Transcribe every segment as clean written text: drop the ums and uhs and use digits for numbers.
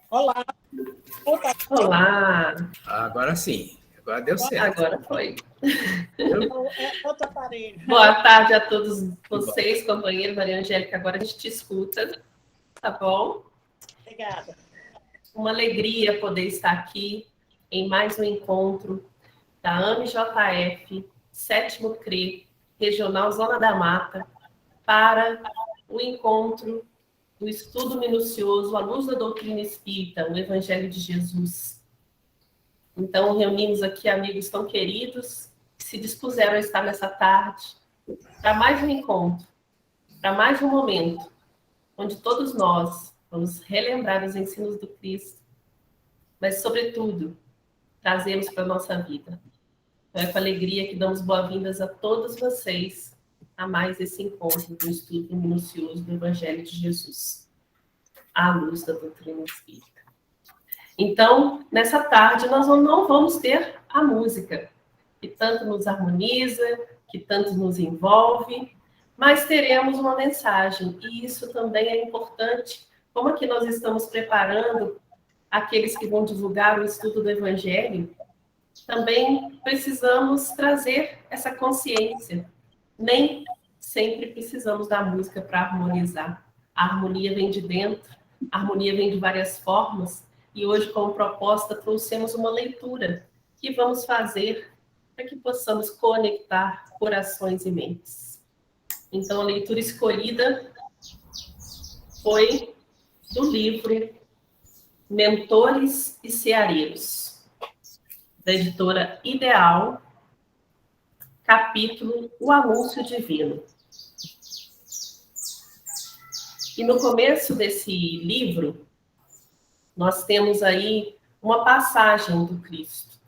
Olá. Olá. Agora sim. Agora deu certo. Agora foi. Outro aparelho. Boa tarde a todos vocês, companheiro Maria Angélica. Agora a gente te escuta, tá bom? Obrigada. Uma alegria poder estar aqui em mais um encontro da AMJF, 7º CRE, Regional Zona da Mata, para o encontro do estudo minucioso à luz da doutrina espírita, o Evangelho de Jesus. Então, reunimos aqui amigos tão queridos que se dispuseram a estar nessa tarde para mais um encontro, para mais um momento, onde todos nós vamos relembrar os ensinos do Cristo, mas, sobretudo, trazê-los para a nossa vida. Então, é com alegria que damos boas-vindas a todos vocês a mais esse encontro do estudo minucioso do Evangelho de Jesus, à luz da doutrina espírita. Então, nessa tarde, nós não vamos ter a música, que tanto nos harmoniza, que tanto nos envolve, mas teremos uma mensagem, e isso também é importante. Como aqui nós estamos preparando aqueles que vão divulgar o estudo do Evangelho, também precisamos trazer essa consciência. Nem sempre precisamos da música para harmonizar. A harmonia vem de dentro, a harmonia vem de várias formas, e hoje, como proposta, trouxemos uma leitura que vamos fazer para que possamos conectar corações e mentes. Então, a leitura escolhida foi do livro Mentores e Ceareiros, da editora Ideal, capítulo O Anúncio Divino. E no começo desse livro, nós temos aí uma passagem do Cristo.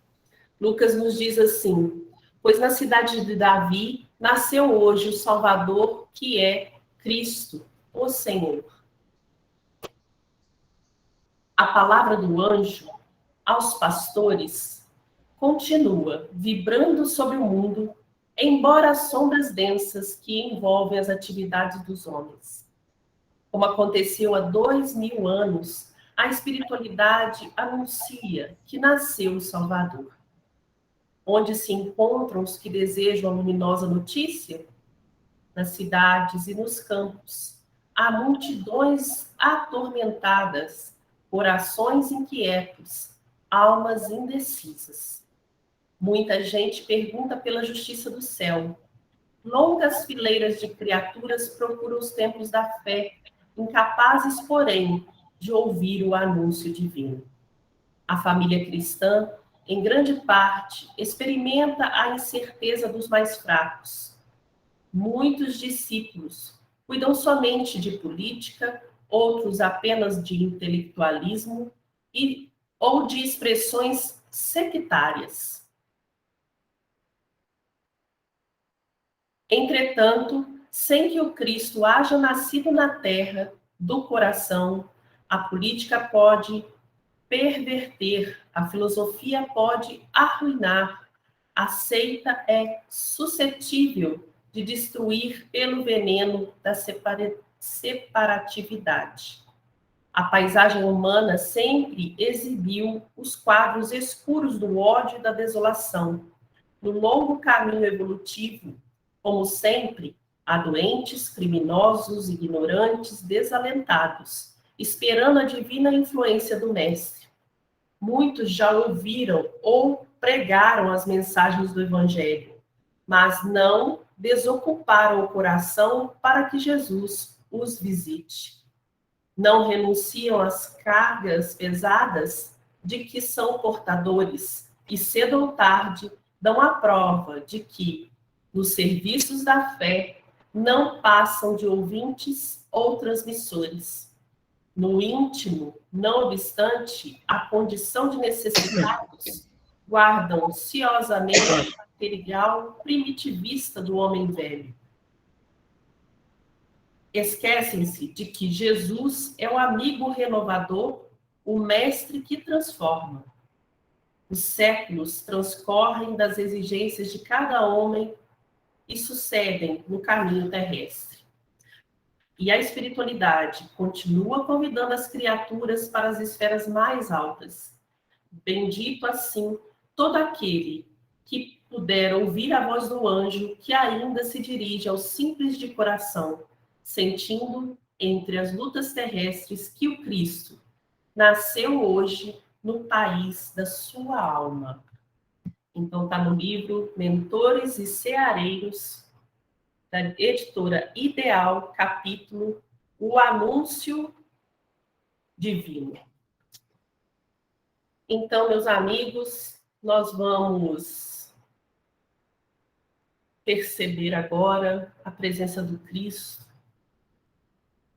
Lucas nos diz assim: pois na cidade de Davi nasceu hoje o Salvador, que é Cristo, o Senhor. A palavra do anjo aos pastores continua vibrando sobre o mundo, embora as sombras densas que envolvem as atividades dos homens. Como aconteceu há 2000 anos, a espiritualidade anuncia que nasceu o Salvador. Onde se encontram os que desejam a luminosa notícia? Nas cidades e nos campos. Há multidões atormentadas, corações inquietos, almas indecisas. Muita gente pergunta pela justiça do céu. Longas fileiras de criaturas procuram os templos da fé, incapazes, porém, de ouvir o anúncio divino. A família cristã, em grande parte, experimenta a incerteza dos mais fracos. Muitos discípulos cuidam somente de política, outros apenas de intelectualismo ou de expressões sectárias. Entretanto, sem que o Cristo haja nascido na terra, do coração, a política pode perverter, a filosofia pode arruinar, a seita é suscetível de destruir pelo veneno da separatividade. A paisagem humana sempre exibiu os quadros escuros do ódio e da desolação. No longo caminho evolutivo, como sempre, há doentes, criminosos, ignorantes, desalentados, esperando a divina influência do Mestre. Muitos já ouviram ou pregaram as mensagens do Evangelho, mas não desocuparam o coração para que Jesus os visite. Não renunciam às cargas pesadas de que são portadores e cedo ou tarde dão a prova de que, nos serviços da fé, não passam de ouvintes ou transmissores. No íntimo, não obstante a condição de necessitados, guardam ciosamente o material primitivista do homem velho. Esquecem-se de que Jesus é o amigo renovador, o mestre que transforma. Os séculos transcorrem das exigências de cada homem e sucedem no caminho terrestre. E a espiritualidade continua convidando as criaturas para as esferas mais altas. Bendito, assim, todo aquele que puder ouvir a voz do anjo que ainda se dirige aos simples de coração, sentindo entre as lutas terrestres que o Cristo nasceu hoje no país da sua alma. Então está no livro Mentores e Ceareiros, da editora Ideal, capítulo O Anúncio Divino. Então, meus amigos, nós vamos perceber agora a presença do Cristo,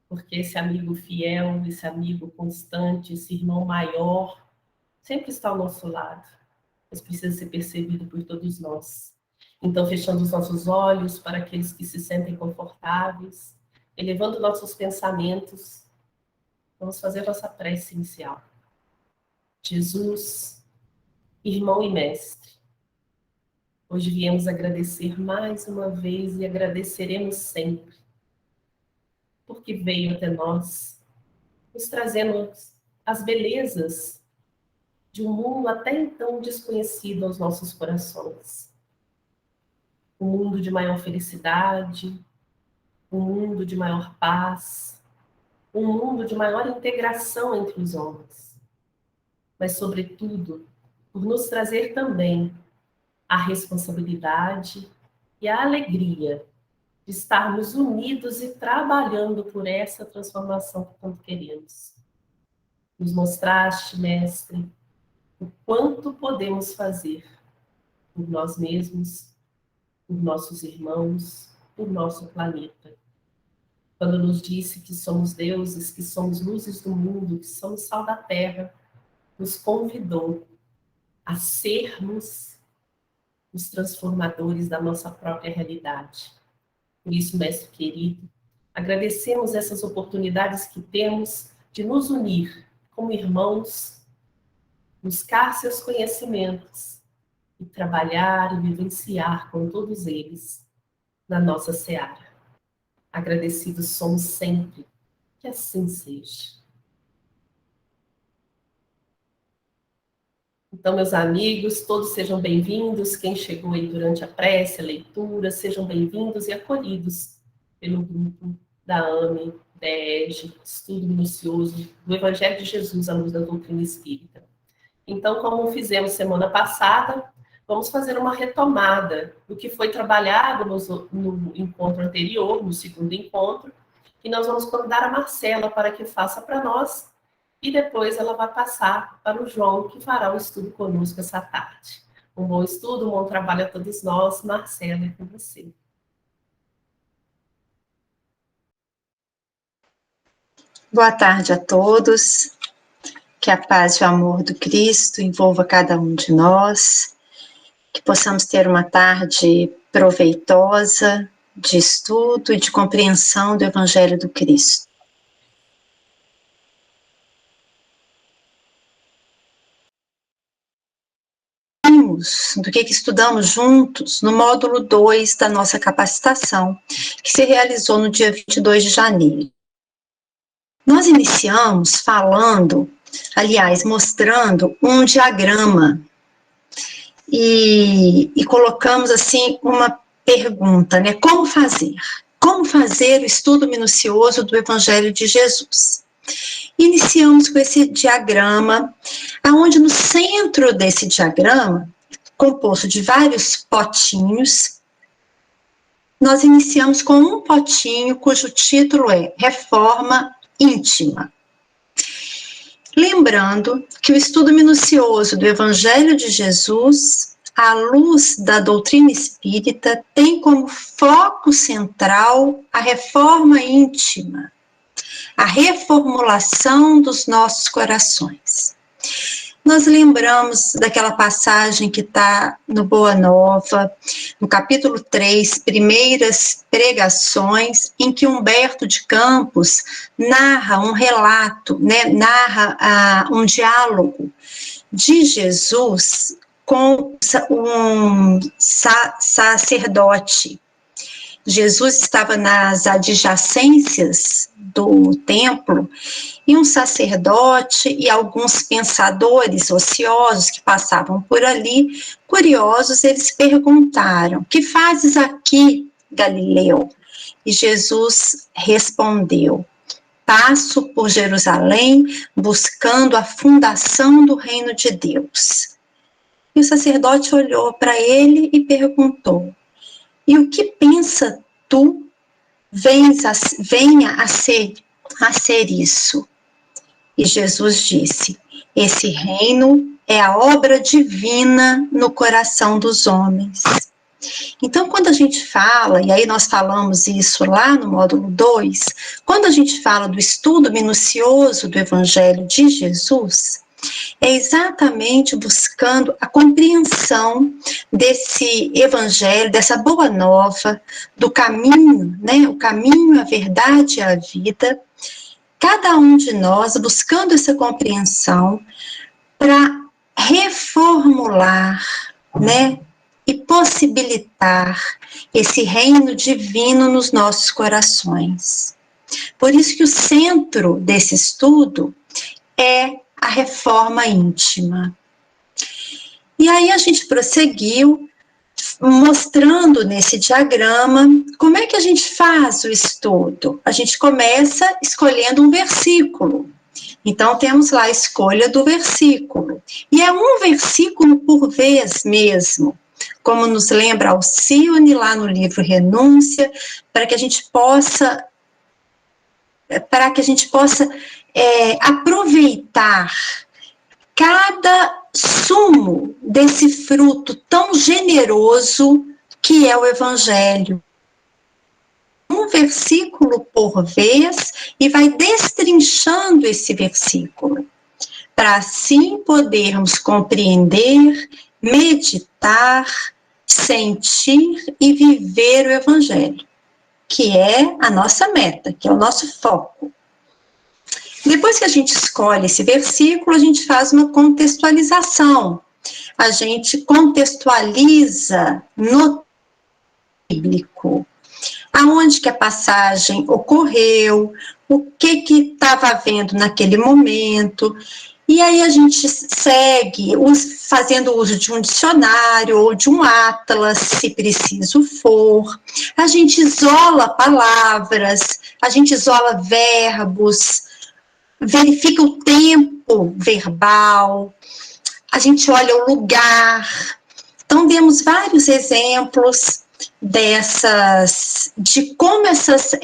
porque esse amigo fiel, esse amigo constante, esse irmão maior, sempre está ao nosso lado, mas precisa ser percebido por todos nós. Então, fechando os nossos olhos para aqueles que se sentem confortáveis, elevando nossos pensamentos, vamos fazer nossa prece inicial. Jesus, irmão e mestre, hoje viemos agradecer mais uma vez e agradeceremos sempre, porque veio até nós, nos trazendo as belezas de um mundo até então desconhecido aos nossos corações. Um mundo de maior felicidade, um mundo de maior paz, um mundo de maior integração entre os homens. Mas, sobretudo, por nos trazer também a responsabilidade e a alegria de estarmos unidos e trabalhando por essa transformação que tanto queremos. Nos mostraste, mestre, o quanto podemos fazer por nós mesmos, por nossos irmãos, por nosso planeta. Quando nos disse que somos deuses, que somos luzes do mundo, que somos sal da terra, nos convidou a sermos os transformadores da nossa própria realidade. Por isso, mestre querido, agradecemos essas oportunidades que temos de nos unir como irmãos, buscar seus conhecimentos e trabalhar e vivenciar com todos eles na nossa seara. Agradecidos somos sempre, que assim seja. Então, meus amigos, todos sejam bem-vindos. Quem chegou aí durante a prece, a leitura, sejam bem-vindos e acolhidos pelo grupo da AME, da EGE, Estudo Minucioso do Evangelho de Jesus à Luz da Doutrina Espírita. Então, como fizemos semana passada, vamos fazer uma retomada do que foi trabalhado no encontro anterior, no segundo encontro, e nós vamos convidar a Marcela para que faça para nós, e depois ela vai passar para o João, que fará o estudo conosco essa tarde. Um bom estudo, um bom trabalho a todos nós. Marcela, é com você. Boa tarde a todos. Que a paz e o amor do Cristo envolva cada um de nós. Que possamos ter uma tarde proveitosa de estudo e de compreensão do Evangelho do Cristo. Do que estudamos juntos no módulo 2 da nossa capacitação, que se realizou no dia 22 de janeiro. Nós iniciamos falando, aliás, mostrando um diagrama e colocamos assim uma pergunta, né? Como fazer? Como fazer o estudo minucioso do Evangelho de Jesus? Iniciamos com esse diagrama, onde no centro desse diagrama, composto de vários potinhos, nós iniciamos com um potinho cujo título é Reforma Íntima. Lembrando que o estudo minucioso do Evangelho de Jesus, à luz da doutrina espírita, tem como foco central a reforma íntima, a reformulação dos nossos corações. Nós lembramos daquela passagem que está no Boa Nova, no capítulo 3, Primeiras Pregações, em que Humberto de Campos narra um relato, né, narra um diálogo de Jesus com um sacerdote. Jesus estava nas adjacências do templo e um sacerdote e alguns pensadores ociosos que passavam por ali, curiosos, eles perguntaram: "Que fazes aqui, Galileu?" E Jesus respondeu: "Passo por Jerusalém buscando a fundação do reino de Deus." E o sacerdote olhou para ele e perguntou: "E o que pensa tu venha a ser isso?" E Jesus disse: "Esse reino é a obra divina no coração dos homens." Então, quando a gente fala, e aí nós falamos isso lá no módulo 2, quando a gente fala do estudo minucioso do Evangelho de Jesus, é exatamente buscando a compreensão desse Evangelho, dessa boa nova, do caminho, né? O caminho, a verdade e a vida. Cada um de nós buscando essa compreensão para reformular, né? E possibilitar esse reino divino nos nossos corações. Por isso que o centro desse estudo é a reforma íntima. E aí a gente prosseguiu mostrando nesse diagrama como é que a gente faz o estudo. A gente começa escolhendo um versículo. Então, temos lá a escolha do versículo. E é um versículo por vez mesmo, como nos lembra Alcione lá no livro Renúncia, para que a gente possa aproveitar cada sumo desse fruto tão generoso que é o Evangelho. Um versículo por vez e vai destrinchando esse versículo, para assim podermos compreender, meditar, sentir e viver o Evangelho, que é a nossa meta, que é o nosso foco. Depois que a gente escolhe esse versículo, a gente faz uma contextualização. A gente contextualiza no bíblico, aonde que a passagem ocorreu, o que estava havendo naquele momento. E aí a gente segue fazendo uso de um dicionário ou de um atlas, se preciso for. A gente isola palavras, a gente isola verbos, verifica o tempo verbal, a gente olha o lugar. Então, demos vários exemplos de como essas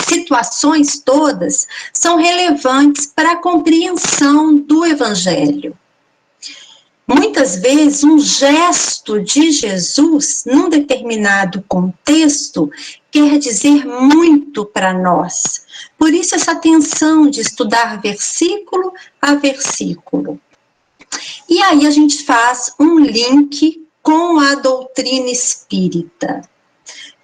situações todas são relevantes para a compreensão do Evangelho. Muitas vezes, um gesto de Jesus, num determinado contexto, quer dizer muito para nós. Por isso, essa atenção de estudar versículo a versículo. E aí, a gente faz um link com a doutrina espírita.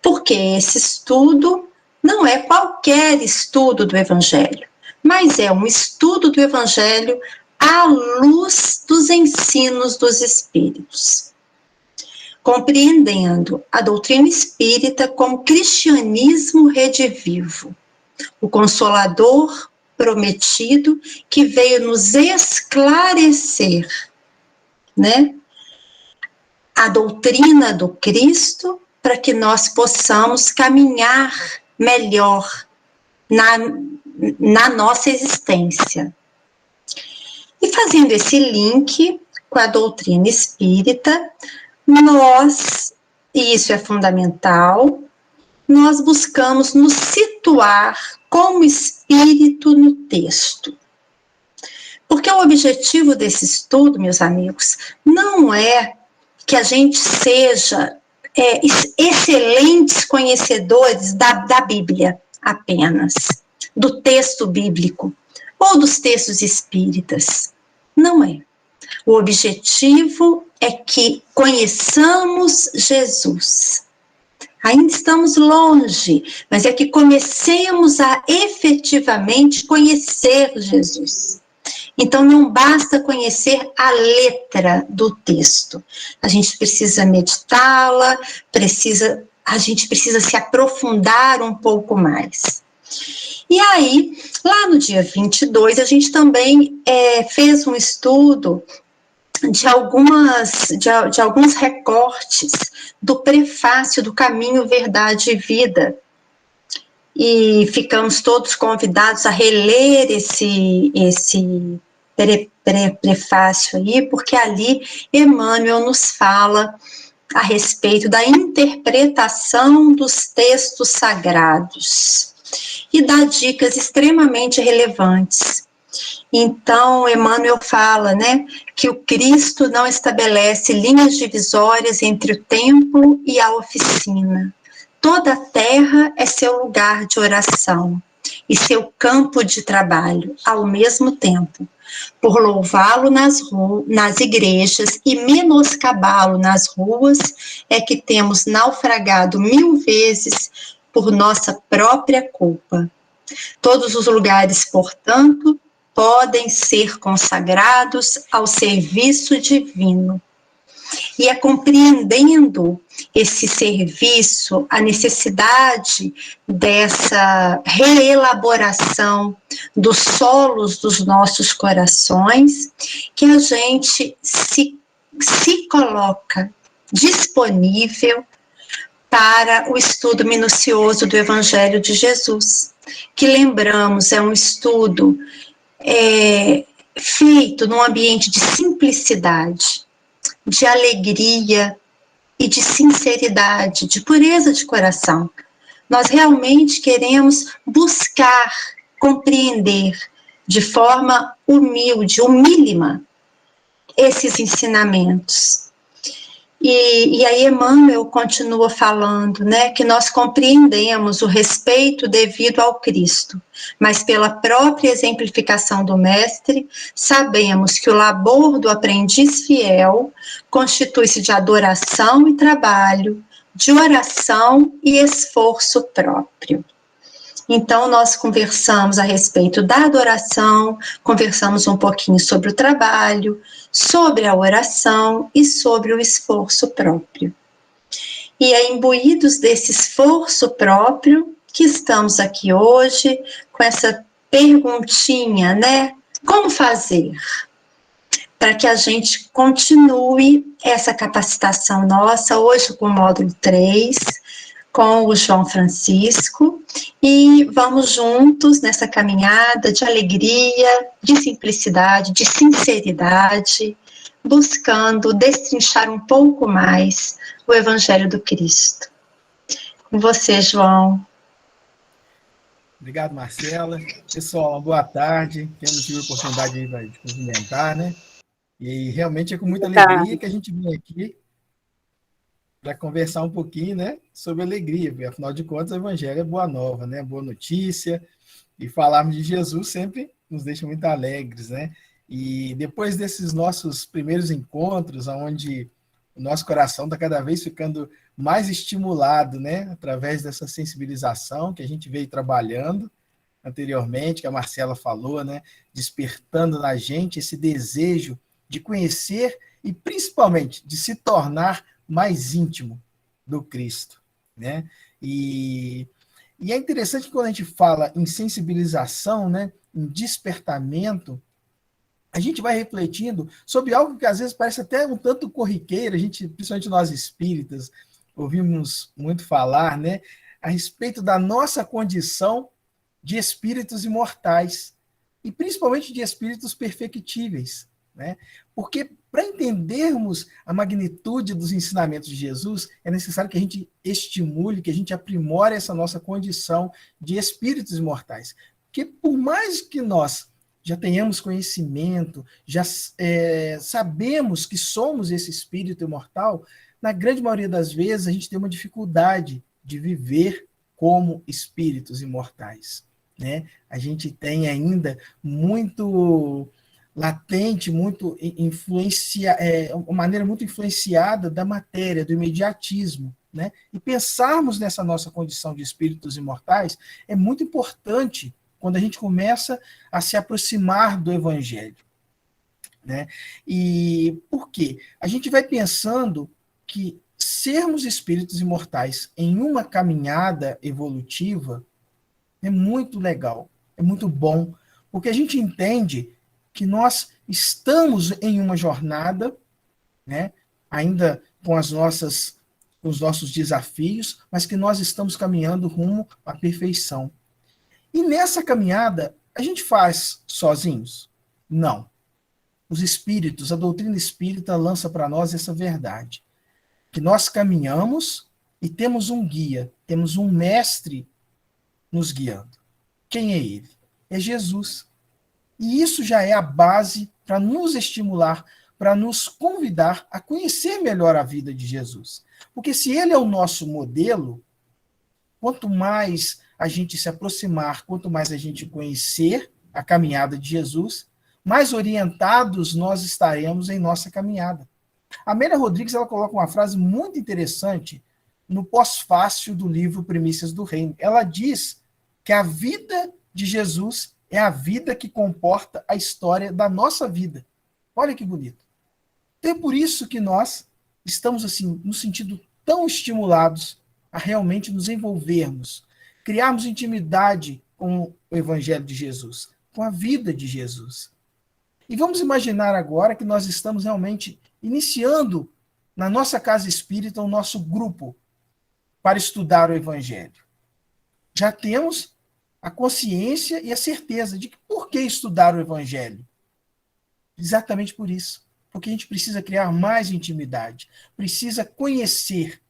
Porque esse estudo não é qualquer estudo do Evangelho, mas é um estudo do Evangelho à luz dos ensinos dos Espíritos, compreendendo a doutrina espírita como cristianismo redivivo, o Consolador prometido que veio nos esclarecer, né, a doutrina do Cristo para que nós possamos caminhar melhor na nossa existência. E fazendo esse link com a doutrina espírita, e isso é fundamental, nós buscamos nos situar como espírito no texto. Porque o objetivo desse estudo, meus amigos, não é que a gente seja excelentes conhecedores da Bíblia apenas, do texto bíblico, ou dos textos espíritas. Não é. O objetivo é que conheçamos Jesus. Ainda estamos longe, mas é que comecemos a efetivamente conhecer Jesus. Então, não basta conhecer a letra do texto. A gente precisa meditá-la, precisa a gente precisa se aprofundar um pouco mais. E aí, lá no dia 22, a gente também fez um estudo de alguns recortes do prefácio do Caminho, Verdade e Vida. E ficamos todos convidados a reler esse prefácio aí, porque ali Emmanuel nos fala a respeito da interpretação dos textos sagrados e dá dicas extremamente relevantes. Então, Emmanuel fala, né, que o Cristo não estabelece linhas divisórias entre o templo e a oficina. Toda a terra é seu lugar de oração e seu campo de trabalho ao mesmo tempo. Por louvá-lo nas igrejas e menoscabá-lo nas ruas, é que temos naufragado 1000 vezes por nossa própria culpa. Todos os lugares, portanto, podem ser consagrados ao serviço divino. E é compreendendo esse serviço, a necessidade dessa reelaboração dos solos dos nossos corações, que a gente se coloca disponível para o estudo minucioso do Evangelho de Jesus, que lembramos, é um estudo feito num ambiente de simplicidade, de alegria e de sinceridade, de pureza de coração. Nós realmente queremos buscar compreender de forma humilde, humílima, esses ensinamentos. E aí Emmanuel continua falando, né, que nós compreendemos o respeito devido ao Cristo, mas pela própria exemplificação do Mestre, sabemos que o labor do aprendiz fiel constitui-se de adoração e trabalho, de oração e esforço próprio. Então, nós conversamos a respeito da adoração, conversamos um pouquinho sobre o trabalho, sobre a oração e sobre o esforço próprio. E é imbuídos desse esforço próprio que estamos aqui hoje com essa perguntinha, né? Como fazer para que a gente continue essa capacitação nossa, hoje com o módulo 3, com o João Francisco, e vamos juntos nessa caminhada de alegria, de simplicidade, de sinceridade, buscando destrinchar um pouco mais o Evangelho do Cristo. Com você, João. Obrigado, Marcela. Pessoal, uma boa tarde. Temos tido a oportunidade de cumprimentar, né? E realmente é com muita alegria que a gente vem aqui para conversar um pouquinho, né, sobre alegria, porque afinal de contas o Evangelho é boa nova, né, boa notícia, e falarmos de Jesus sempre nos deixa muito alegres, né, e depois desses nossos primeiros encontros, onde o nosso coração está cada vez ficando mais estimulado, né, através dessa sensibilização que a gente veio trabalhando anteriormente, que a Marcela falou, né, despertando na gente esse desejo de conhecer e principalmente de se tornar mais íntimo do Cristo, né? E é interessante que quando a gente fala em sensibilização, né, em despertamento, a gente vai refletindo sobre algo que às vezes parece até um tanto corriqueiro, a gente, principalmente nós espíritas, ouvimos muito falar, né, a respeito da nossa condição de espíritos imortais, e principalmente de espíritos perfectíveis, né? Porque para entendermos a magnitude dos ensinamentos de Jesus, é necessário que a gente estimule, que a gente aprimore essa nossa condição de espíritos imortais. Porque por mais que nós já tenhamos conhecimento, já sabemos que somos esse espírito imortal, na grande maioria das vezes a gente tem uma dificuldade de viver como espíritos imortais, né? A gente tem ainda muito latente, muito uma maneira muito influenciada da matéria, do imediatismo, né? E pensarmos nessa nossa condição de espíritos imortais é muito importante quando a gente começa a se aproximar do Evangelho, né? E por quê? A gente vai pensando que sermos espíritos imortais em uma caminhada evolutiva é muito legal, é muito bom, porque a gente entende que nós estamos em uma jornada, né, ainda com os nossos desafios, mas que nós estamos caminhando rumo à perfeição. E nessa caminhada, a gente faz sozinhos? Não. Os espíritos, a doutrina espírita lança para nós essa verdade, que nós caminhamos e temos um guia, temos um mestre nos guiando. Quem é ele? É Jesus. E isso já é a base para nos estimular, para nos convidar a conhecer melhor a vida de Jesus. Porque se ele é o nosso modelo, quanto mais a gente se aproximar, quanto mais a gente conhecer a caminhada de Jesus, mais orientados nós estaremos em nossa caminhada. A Amélia Rodrigues ela coloca uma frase muito interessante no pós-fácil do livro Primícias do Reino. Ela diz que a vida de Jesus é a vida que comporta a história da nossa vida. Olha que bonito. Então é por isso que nós estamos, assim, no sentido tão estimulados a realmente nos envolvermos, criarmos intimidade com o Evangelho de Jesus, com a vida de Jesus. E vamos imaginar agora que nós estamos realmente iniciando na nossa casa espírita o nosso grupo para estudar o Evangelho. Já temos a consciência e a certeza de que por que estudar o Evangelho? Exatamente por isso. Porque a gente precisa criar mais intimidade, precisa conhecer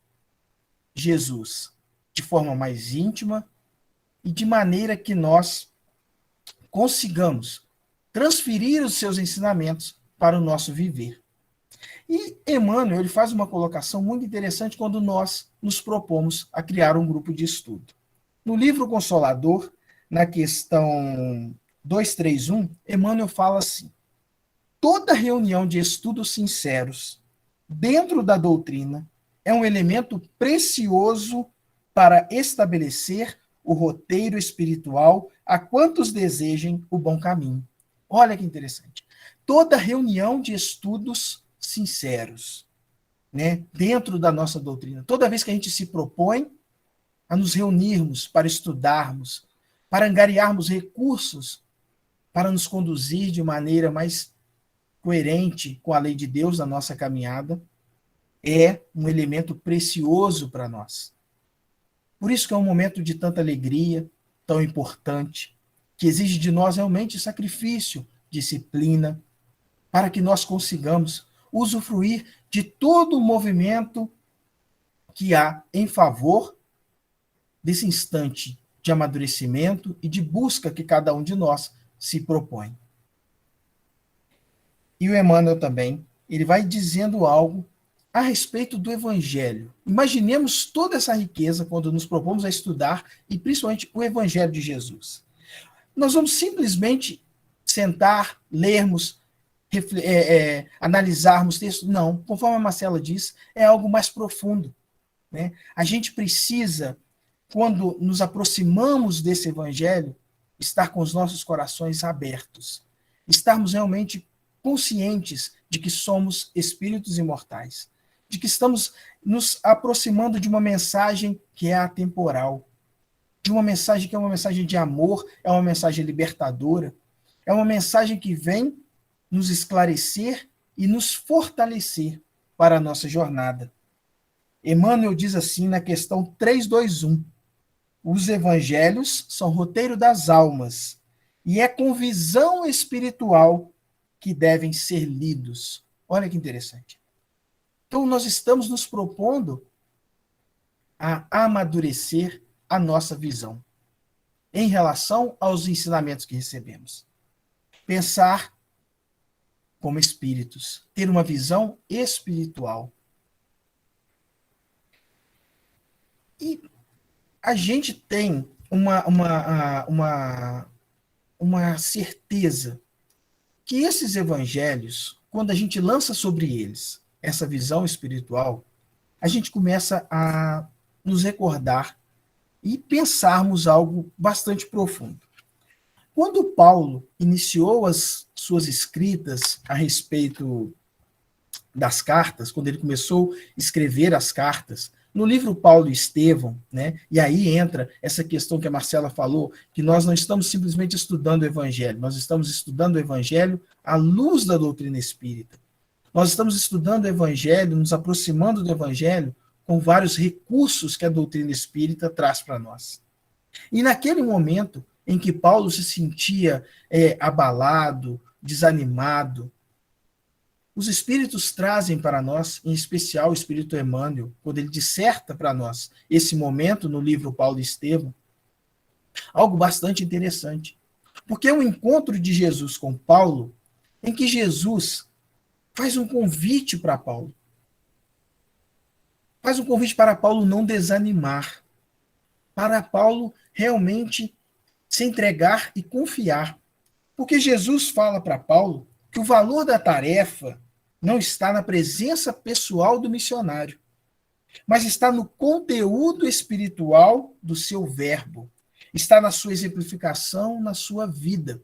Jesus de forma mais íntima e de maneira que nós consigamos transferir os seus ensinamentos para o nosso viver. E Emmanuel ele faz uma colocação muito interessante quando nós nos propomos a criar um grupo de estudo. No livro Consolador, na questão 231, Emmanuel fala assim: toda reunião de estudos sinceros dentro da doutrina é um elemento precioso para estabelecer o roteiro espiritual a quantos desejem o bom caminho. Olha que interessante. Toda reunião de estudos sinceros, né, dentro da nossa doutrina, toda vez que a gente se propõe a nos reunirmos para estudarmos, para angariarmos recursos, para nos conduzir de maneira mais coerente com a lei de Deus na nossa caminhada, é um elemento precioso para nós. Por isso que é um momento de tanta alegria, tão importante, que exige de nós realmente sacrifício, disciplina, para que nós consigamos usufruir de todo o movimento que há em favor desse instante de amadurecimento e de busca que cada um de nós se propõe. E o Emmanuel também, ele vai dizendo algo a respeito do Evangelho. Imaginemos toda essa riqueza quando nos propomos a estudar, e principalmente o Evangelho de Jesus. Nós vamos simplesmente sentar, lermos, analisarmos textos? Não, conforme a Marcela diz, é algo mais profundo, né? A gente precisa, quando nos aproximamos desse Evangelho, estar com os nossos corações abertos, estarmos realmente conscientes de que somos espíritos imortais, de que estamos nos aproximando de uma mensagem que é atemporal, de uma mensagem que é uma mensagem de amor, é uma mensagem libertadora, é uma mensagem que vem nos esclarecer e nos fortalecer para a nossa jornada. Emmanuel diz assim na questão 321, os evangelhos são roteiro das almas e é com visão espiritual que devem ser lidos. Olha que interessante. Então, nós estamos nos propondo a amadurecer a nossa visão em relação aos ensinamentos que recebemos. Pensar como espíritos, ter uma visão espiritual. E a gente tem uma certeza que esses evangelhos, quando a gente lança sobre eles essa visão espiritual, a gente começa a nos recordar e pensarmos algo bastante profundo. Quando Paulo iniciou as suas escritas a respeito das cartas, quando ele começou a escrever as cartas, no livro Paulo e Estevão, né? E aí entra essa questão que a Marcela falou, que nós não estamos simplesmente estudando o Evangelho, nós estamos estudando o Evangelho à luz da doutrina espírita. Nós estamos estudando o Evangelho, nos aproximando do Evangelho com vários recursos que a doutrina espírita traz para nós. E naquele momento em que Paulo se sentia abalado, desanimado, os espíritos trazem para nós, em especial o Espírito Emmanuel, quando ele disserta para nós esse momento no livro Paulo e Estevão, algo bastante interessante. Porque é um encontro de Jesus com Paulo, em que Jesus faz um convite para Paulo. Faz um convite para Paulo não desanimar, para Paulo realmente se entregar e confiar. Porque Jesus fala para Paulo que o valor da tarefa não está na presença pessoal do missionário, mas está no conteúdo espiritual do seu verbo, está na sua exemplificação, na sua vida.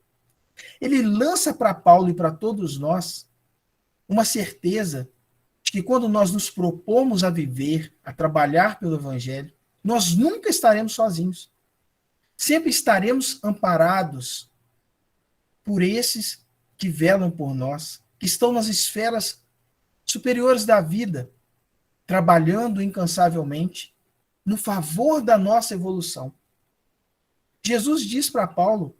Ele lança para Paulo e para todos nós uma certeza de que quando nós nos propomos a viver, a trabalhar pelo Evangelho, nós nunca estaremos sozinhos. Sempre estaremos amparados por esses que velam por nós, que estão nas esferas superiores da vida, trabalhando incansavelmente no favor da nossa evolução. Jesus diz para Paulo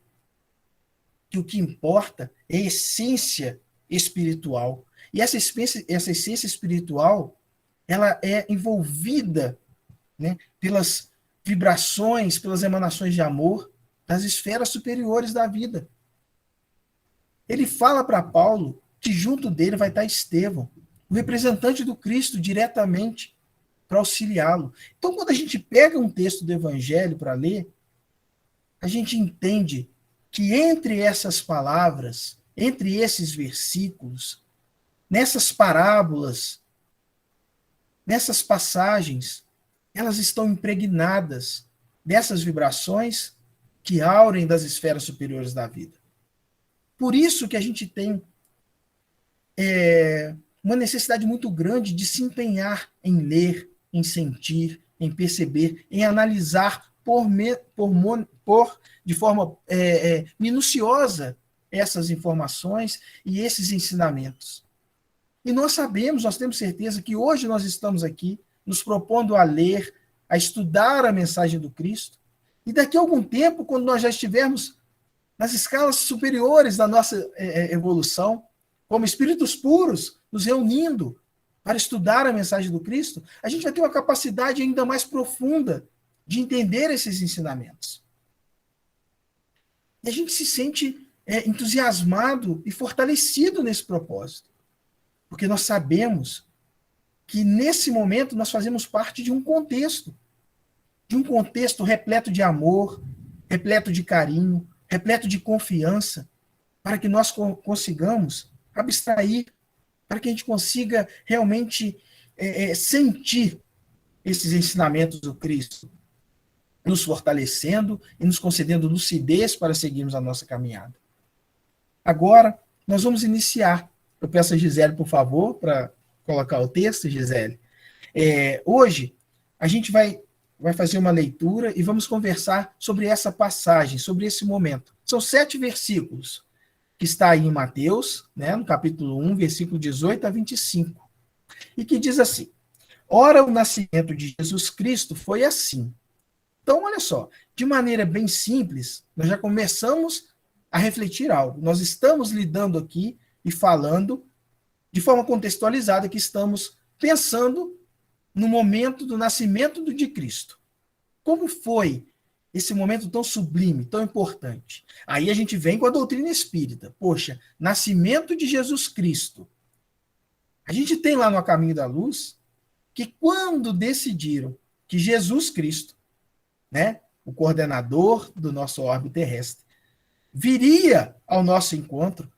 que o que importa é a essência espiritual. E essa essência espiritual, ela é envolvida, né, pelas vibrações, pelas emanações de amor das esferas superiores da vida. Ele fala para Paulo que junto dele vai estar Estevão, o representante do Cristo diretamente para auxiliá-lo. Então, quando a gente pega um texto do Evangelho para ler, a gente entende que entre essas palavras, entre esses versículos, nessas parábolas, nessas passagens, elas estão impregnadas dessas vibrações que aurem das esferas superiores da vida. Por isso que a gente tem uma necessidade muito grande de se empenhar em ler, em sentir, em perceber, em analisar de forma minuciosa essas informações e esses ensinamentos. E nós sabemos, nós temos certeza que hoje nós estamos aqui nos propondo a ler, a estudar a mensagem do Cristo, e daqui a algum tempo, quando nós já estivermos nas escalas superiores da nossa evolução, como espíritos puros, nos reunindo para estudar a mensagem do Cristo, a gente vai ter uma capacidade ainda mais profunda de entender esses ensinamentos. E a gente se sente entusiasmado e fortalecido nesse propósito, porque nós sabemos que nesse momento nós fazemos parte de um contexto repleto de amor, repleto de carinho, repleto de confiança, para que nós consigamos abstrair, para que a gente consiga realmente sentir esses ensinamentos do Cristo, nos fortalecendo e nos concedendo lucidez para seguirmos a nossa caminhada. Agora, nós vamos iniciar. Eu peço a Gisele, por favor, para colocar o texto, Gisele. Hoje, a gente vai fazer uma leitura e vamos conversar sobre essa passagem, sobre esse momento. São 7 versículos, que está aí em Mateus, né, no capítulo 1, versículo 18 a 25, e que diz assim: ora, o nascimento de Jesus Cristo foi assim. Então, olha só, de maneira bem simples, nós já começamos a refletir algo. Nós estamos lidando aqui e falando de forma contextualizada que estamos pensando no momento do nascimento de Cristo. Como foi esse momento tão sublime, tão importante? Aí a gente vem com a doutrina espírita. Poxa, nascimento de Jesus Cristo. A gente tem lá no A Caminho da Luz que quando decidiram que Jesus Cristo, né, o coordenador do nosso orbe terrestre, viria ao nosso encontro,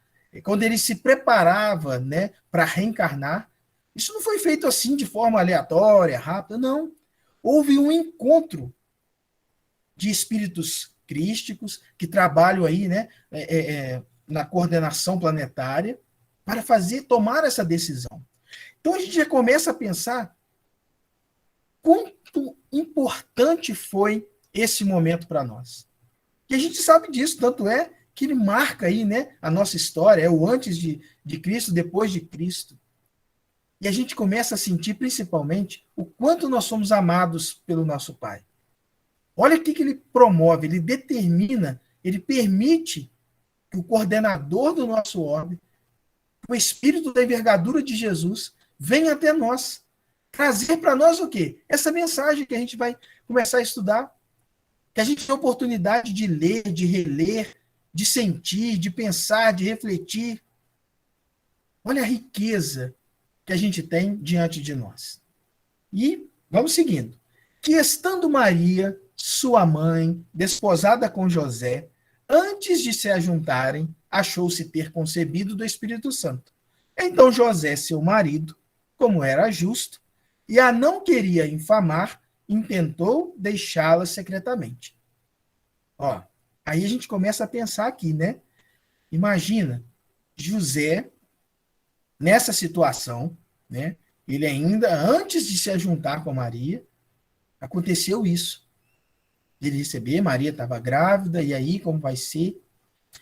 quando ele se preparava, né, para reencarnar, isso não foi feito assim de forma aleatória, rápida, não. Houve um encontro de espíritos crísticos que trabalham aí, né, na coordenação planetária para tomar essa decisão. Então a gente já começa a pensar quanto importante foi esse momento para nós. E a gente sabe disso, tanto é que ele marca aí, né, a nossa história, é o antes de Cristo, depois de Cristo. E a gente começa a sentir, principalmente, o quanto nós somos amados pelo nosso Pai. Olha o que ele promove, ele determina, ele permite que o coordenador do nosso orbe, o Espírito da envergadura de Jesus, venha até nós, trazer para nós o quê? Essa mensagem que a gente vai começar a estudar, que a gente tem a oportunidade de ler, de reler, de sentir, de pensar, de refletir. Olha a riqueza que a gente tem diante de nós. E vamos seguindo. Que estando Maria, sua mãe, desposada com José, antes de se ajuntarem, achou-se ter concebido do Espírito Santo. Então José, seu marido, como era justo, e a não queria infamar, intentou deixá-la secretamente. Ó, aí a gente começa a pensar aqui, né? Imagina, José, nessa situação, né? Ele ainda, antes de se ajuntar com Maria, aconteceu isso. Ele receber, Maria estava grávida, e aí como vai ser?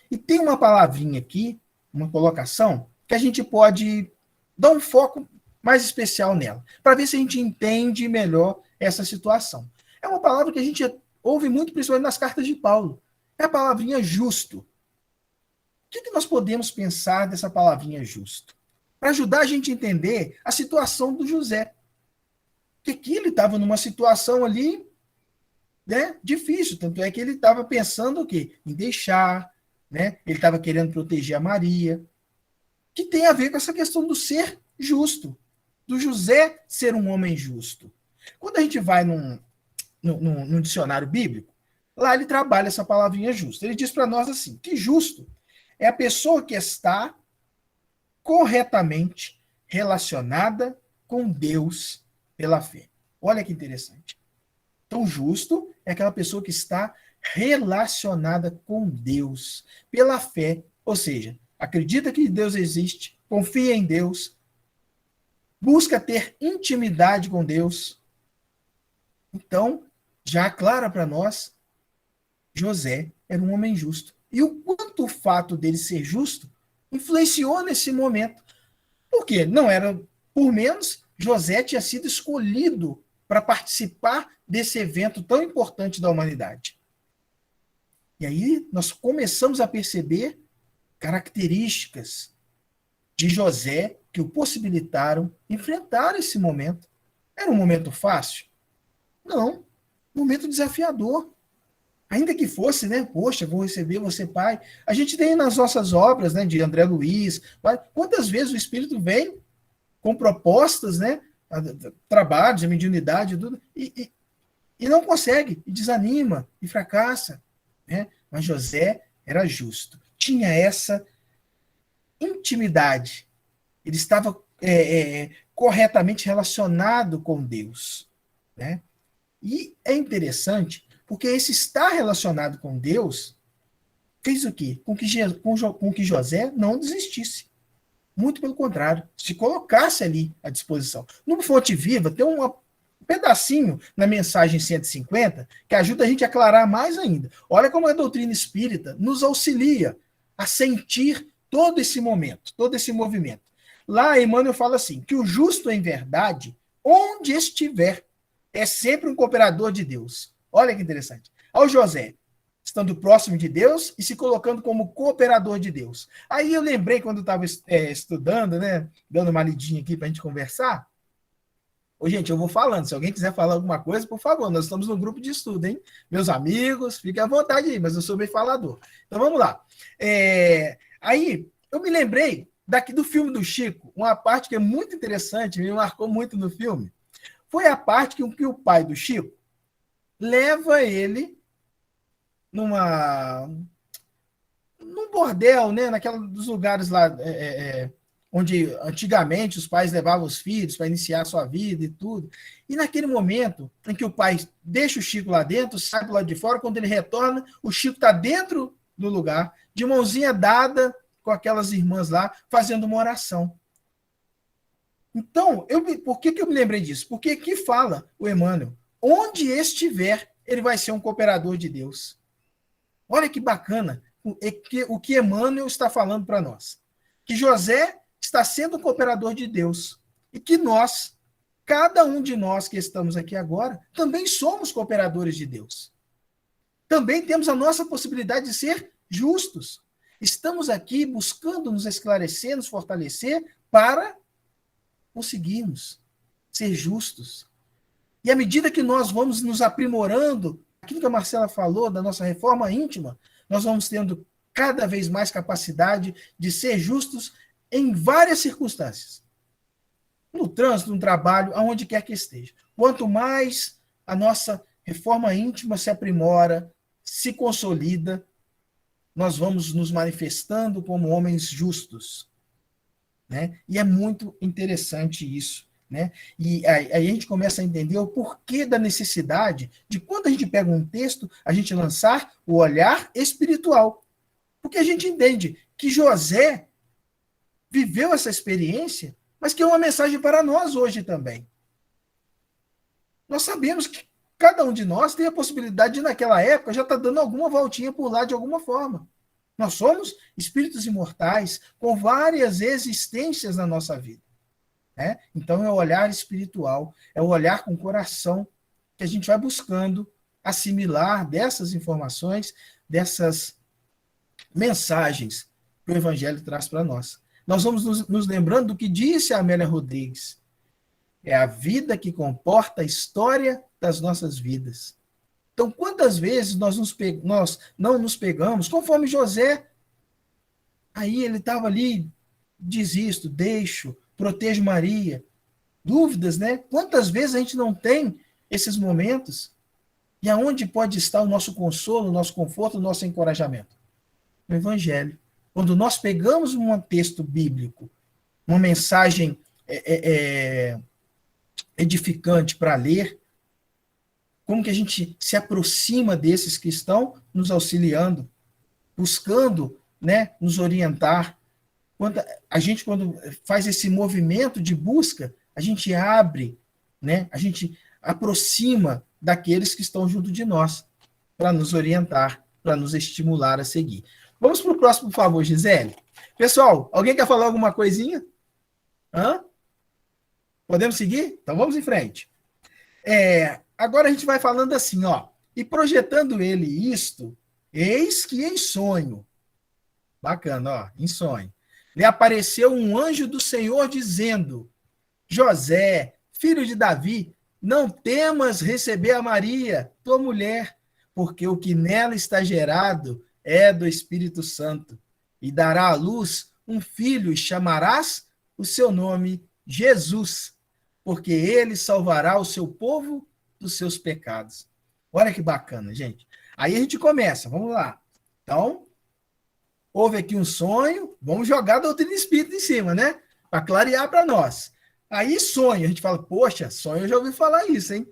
E tem uma palavrinha aqui, uma colocação, que a gente pode dar um foco mais especial nela, para ver se a gente entende melhor essa situação. É uma palavra que a gente ouve muito, principalmente nas cartas de Paulo. É a palavrinha justo. O que nós podemos pensar dessa palavrinha justo? Para ajudar a gente a entender a situação do José. Porque aqui ele estava numa situação ali, né, difícil. Tanto é que ele estava pensando o quê? Em deixar, né? Ele estava querendo proteger a Maria. Que tem a ver com essa questão do ser justo. Do José ser um homem justo. Quando a gente vai num dicionário bíblico, lá ele trabalha essa palavrinha justo. Ele diz para nós assim, que justo é a pessoa que está corretamente relacionada com Deus pela fé. Olha que interessante. Então, justo é aquela pessoa que está relacionada com Deus pela fé, ou seja, acredita que Deus existe, confia em Deus, busca ter intimidade com Deus. Então, já aclara para nós, José era um homem justo. E o quanto o fato dele ser justo influenciou nesse momento. Por quê? Não era por menos, José tinha sido escolhido para participar desse evento tão importante da humanidade. E aí nós começamos a perceber características de José que o possibilitaram enfrentar esse momento. Era um momento fácil? Não. Um momento desafiador. Ainda que fosse, né? Poxa, vou receber você, pai. A gente tem nas nossas obras, né, de André Luiz, quantas vezes o Espírito vem com propostas, né? Trabalhos, a mediunidade, tudo, e não consegue, e desanima, e fracassa. Né? Mas José era justo. Tinha essa intimidade. Ele estava corretamente relacionado com Deus. Né? E é interessante, porque esse estar relacionado com Deus fez o quê? Com que José não desistisse. Muito pelo contrário, se colocasse ali à disposição. No Fonte Viva tem um pedacinho na mensagem 150 que ajuda a gente a aclarar mais ainda. Olha como a doutrina espírita nos auxilia a sentir todo esse momento, todo esse movimento. Lá, Emmanuel fala assim, que o justo em verdade, onde estiver, é sempre um cooperador de Deus. Olha que interessante. Ao José, estando próximo de Deus e se colocando como cooperador de Deus. Aí eu lembrei, quando eu estava estudando, né, dando uma lidinha aqui para a gente conversar. Ô, gente, eu vou falando. Se alguém quiser falar alguma coisa, por favor, nós estamos no grupo de estudo, hein? Meus amigos, fiquem à vontade aí, mas eu sou bem falador. Então, vamos lá. Aí, eu me lembrei do filme do Chico, uma parte que é muito interessante, me marcou muito no filme. Foi a parte que o pai do Chico leva ele num bordel, né? Dos lugares lá onde antigamente os pais levavam os filhos para iniciar a sua vida e tudo. E naquele momento em que o pai deixa o Chico lá dentro, sai do lado de fora, quando ele retorna, o Chico está dentro do lugar, de mãozinha dada com aquelas irmãs lá, fazendo uma oração. Então, por que eu me lembrei disso? Porque aqui fala o Emmanuel, onde estiver, ele vai ser um cooperador de Deus. Olha que bacana o que Emmanuel está falando para nós. Que José está sendo um cooperador de Deus. E que nós, cada um de nós que estamos aqui agora, também somos cooperadores de Deus. Também temos a nossa possibilidade de ser justos. Estamos aqui buscando nos esclarecer, nos fortalecer para conseguirmos ser justos. E à medida que nós vamos nos aprimorando, aquilo que a Marcela falou da nossa reforma íntima, nós vamos tendo cada vez mais capacidade de ser justos em várias circunstâncias. No trânsito, no trabalho, aonde quer que esteja. Quanto mais a nossa reforma íntima se aprimora, se consolida, nós vamos nos manifestando como homens justos. Né? E é muito interessante isso. Né? E aí a gente começa a entender o porquê da necessidade de, quando a gente pega um texto, a gente lançar o olhar espiritual. Porque a gente entende que José viveu essa experiência, mas que é uma mensagem para nós hoje também. Nós sabemos que cada um de nós tem a possibilidade de, naquela época, já estar dando alguma voltinha por lá de alguma forma. Nós somos espíritos imortais com várias existências na nossa vida. Né? Então é o olhar espiritual, é o olhar com o coração que a gente vai buscando assimilar dessas informações, dessas mensagens que o Evangelho traz para nós. Nós vamos nos lembrando do que disse a Amélia Rodrigues. É a vida que comporta a história das nossas vidas. Então, quantas vezes nós não nos pegamos, conforme José, aí ele estava ali, desisto, deixo, protejo Maria. Dúvidas, né? Quantas vezes a gente não tem esses momentos? E aonde pode estar o nosso consolo, o nosso conforto, o nosso encorajamento? No Evangelho. Quando nós pegamos um texto bíblico, uma mensagem edificante para ler, como que a gente se aproxima desses que estão nos auxiliando, buscando, né, nos orientar. Quando faz esse movimento de busca, a gente abre, né, a gente aproxima daqueles que estão junto de nós, para nos orientar, para nos estimular a seguir. Vamos para o próximo, por favor, Gisele. Pessoal, alguém quer falar alguma coisinha? Hã? Podemos seguir? Então vamos em frente. Agora a gente vai falando assim, ó. E projetando ele isto, eis que em sonho. Bacana, ó, em sonho. Lhe apareceu um anjo do Senhor dizendo: José, filho de Davi, não temas receber a Maria, tua mulher, porque o que nela está gerado é do Espírito Santo, e dará à luz um filho, e chamarás o seu nome Jesus, porque ele salvará o seu povo dos seus pecados. Olha que bacana, gente. Aí a gente começa, vamos lá. Então, houve aqui um sonho, vamos jogar a doutrina espírita em cima, né? Para clarear para nós. Aí sonho, a gente fala, poxa, sonho, eu já ouvi falar isso, hein?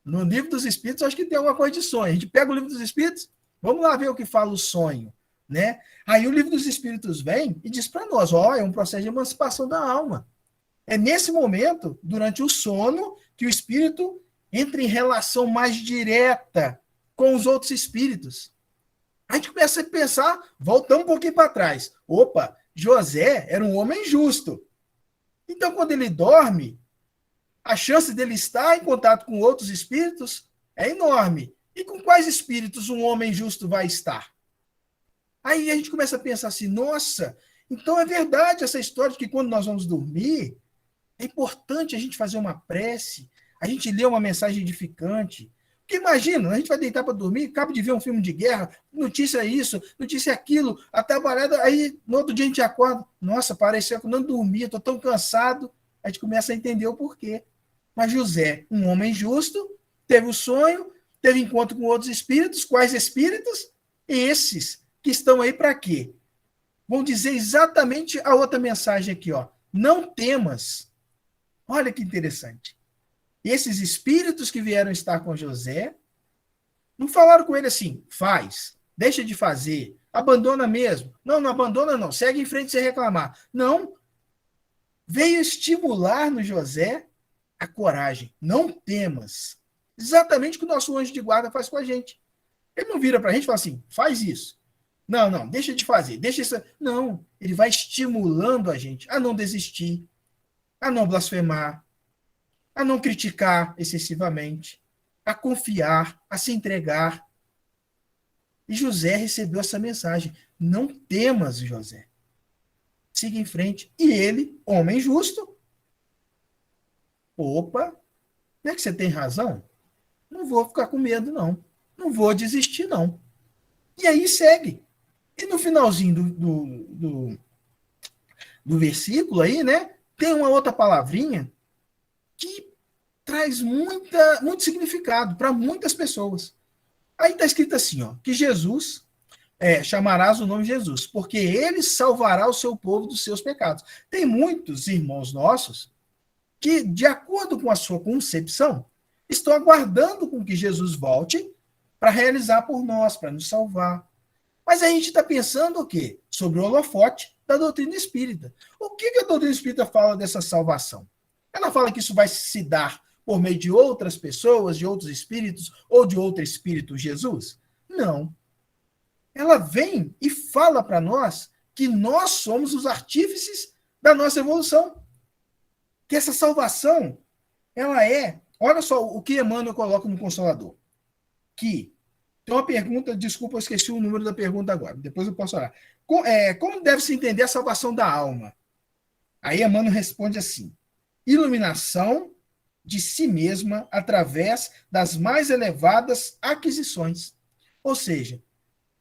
No livro dos Espíritos, acho que tem alguma coisa de sonho. A gente pega o livro dos Espíritos, vamos lá ver o que fala o sonho, né? Aí o livro dos Espíritos vem e diz para nós, ó, é um processo de emancipação da alma. É nesse momento, durante o sono, que o espírito entra em relação mais direta com os outros espíritos. A gente começa a pensar, voltamos um pouquinho para trás. Opa, José era um homem justo. Então, quando ele dorme, a chance dele estar em contato com outros espíritos é enorme. E com quais espíritos um homem justo vai estar? Aí a gente começa a pensar assim, nossa, então é verdade essa história de que quando nós vamos dormir, é importante a gente fazer uma prece, a gente ler uma mensagem edificante. Porque imagina, a gente vai deitar para dormir, acaba de ver um filme de guerra, notícia isso, notícia aquilo, atabalhada, aí no outro dia a gente acorda, nossa, pareceu que eu não dormia, estou tão cansado. A gente começa a entender o porquê. Mas José, um homem justo, teve o sonho, teve encontro com outros espíritos. Quais espíritos? Esses que estão aí para quê? Vão dizer exatamente a outra mensagem aqui, ó. Não temas. Olha que interessante. Esses espíritos que vieram estar com José não falaram com ele assim, faz, deixa de fazer, abandona mesmo. Não, não abandona não, segue em frente sem reclamar. Não. veio estimular no José a coragem. Não temas. Exatamente o que o nosso anjo de guarda faz com a gente. Ele não vira para a gente e fala assim, faz isso. Não, deixa de fazer, deixa isso. Não, ele vai estimulando a gente a não desistir, a não blasfemar, a não criticar excessivamente, a confiar, a se entregar. E José recebeu essa mensagem. Não temas, José. Siga em frente. E ele, homem justo, opa, não é que você tem razão? Não vou ficar com medo, não. Não vou desistir, não. E aí segue. E no finalzinho do versículo aí, né, tem uma outra palavrinha que traz muito significado para muitas pessoas. Aí está escrito assim, ó, que Jesus, chamarás o nome de Jesus, porque ele salvará o seu povo dos seus pecados. Tem muitos irmãos nossos que, de acordo com a sua concepção, estão aguardando com que Jesus volte para realizar por nós, para nos salvar. Mas a gente está pensando o quê? Sobre o holofote da doutrina espírita. O que a doutrina espírita fala dessa salvação? Ela fala que isso vai se dar por meio de outras pessoas, de outros espíritos, ou de outro espírito, Jesus? Não. Ela vem e fala para nós que nós somos os artífices da nossa evolução. Que essa salvação, ela é... Olha só o que Emmanuel coloca no Consolador. Que tem uma pergunta, desculpa, eu esqueci o número da pergunta agora, depois eu posso olhar. Como deve-se entender a salvação da alma? Aí Emmanuel responde assim: iluminação de si mesma através das mais elevadas aquisições. Ou seja,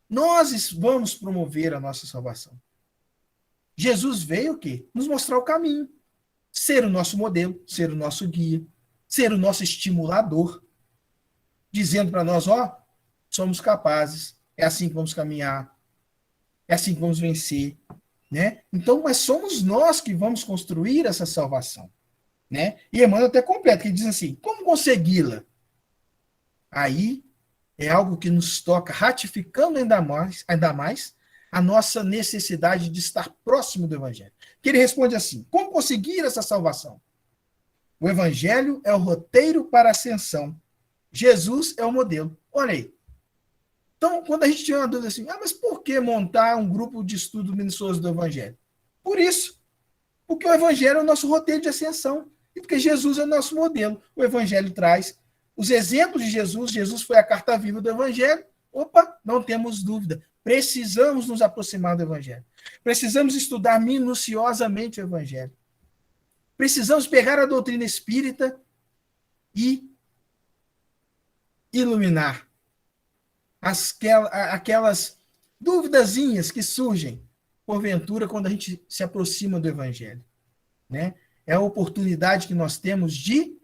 nós vamos promover a nossa salvação. Jesus veio o quê? Nos mostrar o caminho. Ser o nosso modelo, ser o nosso guia, ser o nosso estimulador. Dizendo para nós, somos capazes, é assim que vamos caminhar, é assim que vamos vencer. Né? Então, mas somos nós que vamos construir essa salvação. Né? E Emmanuel até completa, que ele diz assim, como consegui-la? Aí é algo que nos toca, ratificando ainda mais a nossa necessidade de estar próximo do Evangelho. Que ele responde assim, como conseguir essa salvação? O Evangelho é o roteiro para a ascensão. Jesus é o modelo. Olha aí. Então, quando a gente tiver uma dúvida assim, mas por que montar um grupo de estudo minucioso do Evangelho? Por isso. Porque o Evangelho é o nosso roteiro de ascensão. E porque Jesus é o nosso modelo. O Evangelho traz os exemplos de Jesus. Jesus foi a carta viva do Evangelho. Opa, não temos dúvida. Precisamos nos aproximar do Evangelho. Precisamos estudar minuciosamente o Evangelho. Precisamos pegar a doutrina espírita e iluminar aquelas duvidazinhas que surgem, porventura, quando a gente se aproxima do Evangelho. Né? É a oportunidade que nós temos de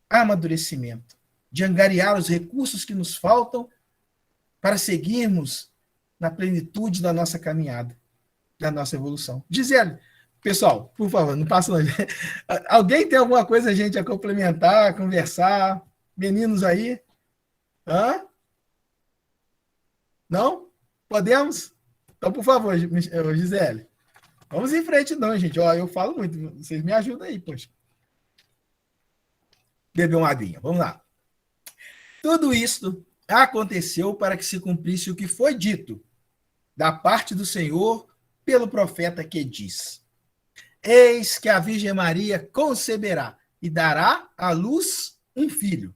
amadurecimento, de angariar os recursos que nos faltam para seguirmos na plenitude da nossa caminhada, da nossa evolução. Gisele, pessoal, por favor, não passa longe. Alguém tem alguma coisa, gente, a complementar, a conversar? Meninos aí? Hã? Não? Podemos? Então, por favor, Gisele. Vamos em frente, não, gente. Eu falo muito. Vocês me ajudam aí, poxa. Beber uma aguinha. Vamos lá. Tudo isso aconteceu para que se cumprisse o que foi dito da parte do Senhor pelo profeta que diz: eis que a Virgem Maria conceberá e dará à luz um filho,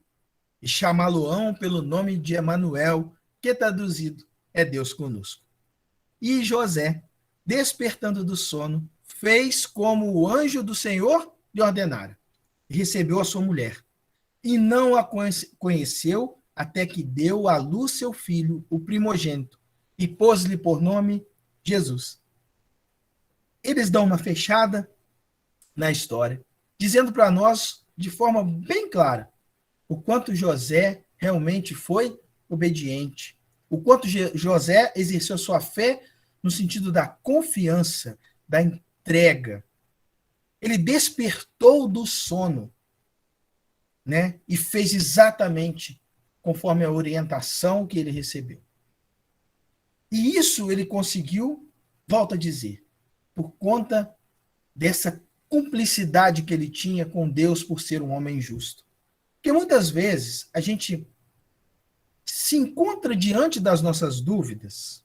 e chamá-lo-ão pelo nome de Emanuel, que traduzido é Deus conosco. E José, despertando do sono, fez como o anjo do Senhor lhe ordenara, e recebeu a sua mulher, e não a conheceu até que deu à luz seu filho, o primogênito, e pôs-lhe por nome Jesus. Eles dão uma fechada na história, dizendo para nós, de forma bem clara, o quanto José realmente foi obediente, o quanto José exerceu sua fé no sentido da confiança, da entrega. Ele despertou do sono, né? E fez exatamente conforme a orientação que ele recebeu. E isso ele conseguiu, volto a dizer, por conta dessa cumplicidade que ele tinha com Deus por ser um homem justo. Porque muitas vezes a gente se encontra diante das nossas dúvidas,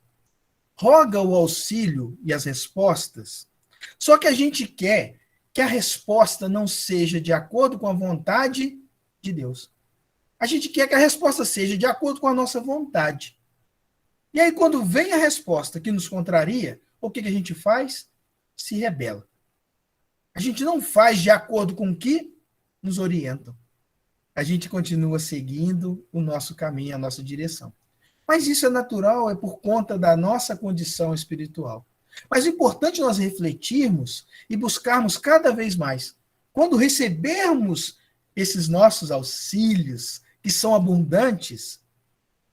roga o auxílio e as respostas, só que a gente quer que a resposta não seja de acordo com a vontade de Deus. A gente quer que a resposta seja de acordo com a nossa vontade. E aí, quando vem a resposta que nos contraria, o que a gente faz? Se rebela. A gente não faz de acordo com o que nos orientam. A gente continua seguindo o nosso caminho, a nossa direção. Mas isso é natural, é por conta da nossa condição espiritual. Mas o importante é nós refletirmos e buscarmos cada vez mais. Quando recebermos esses nossos auxílios, que são abundantes,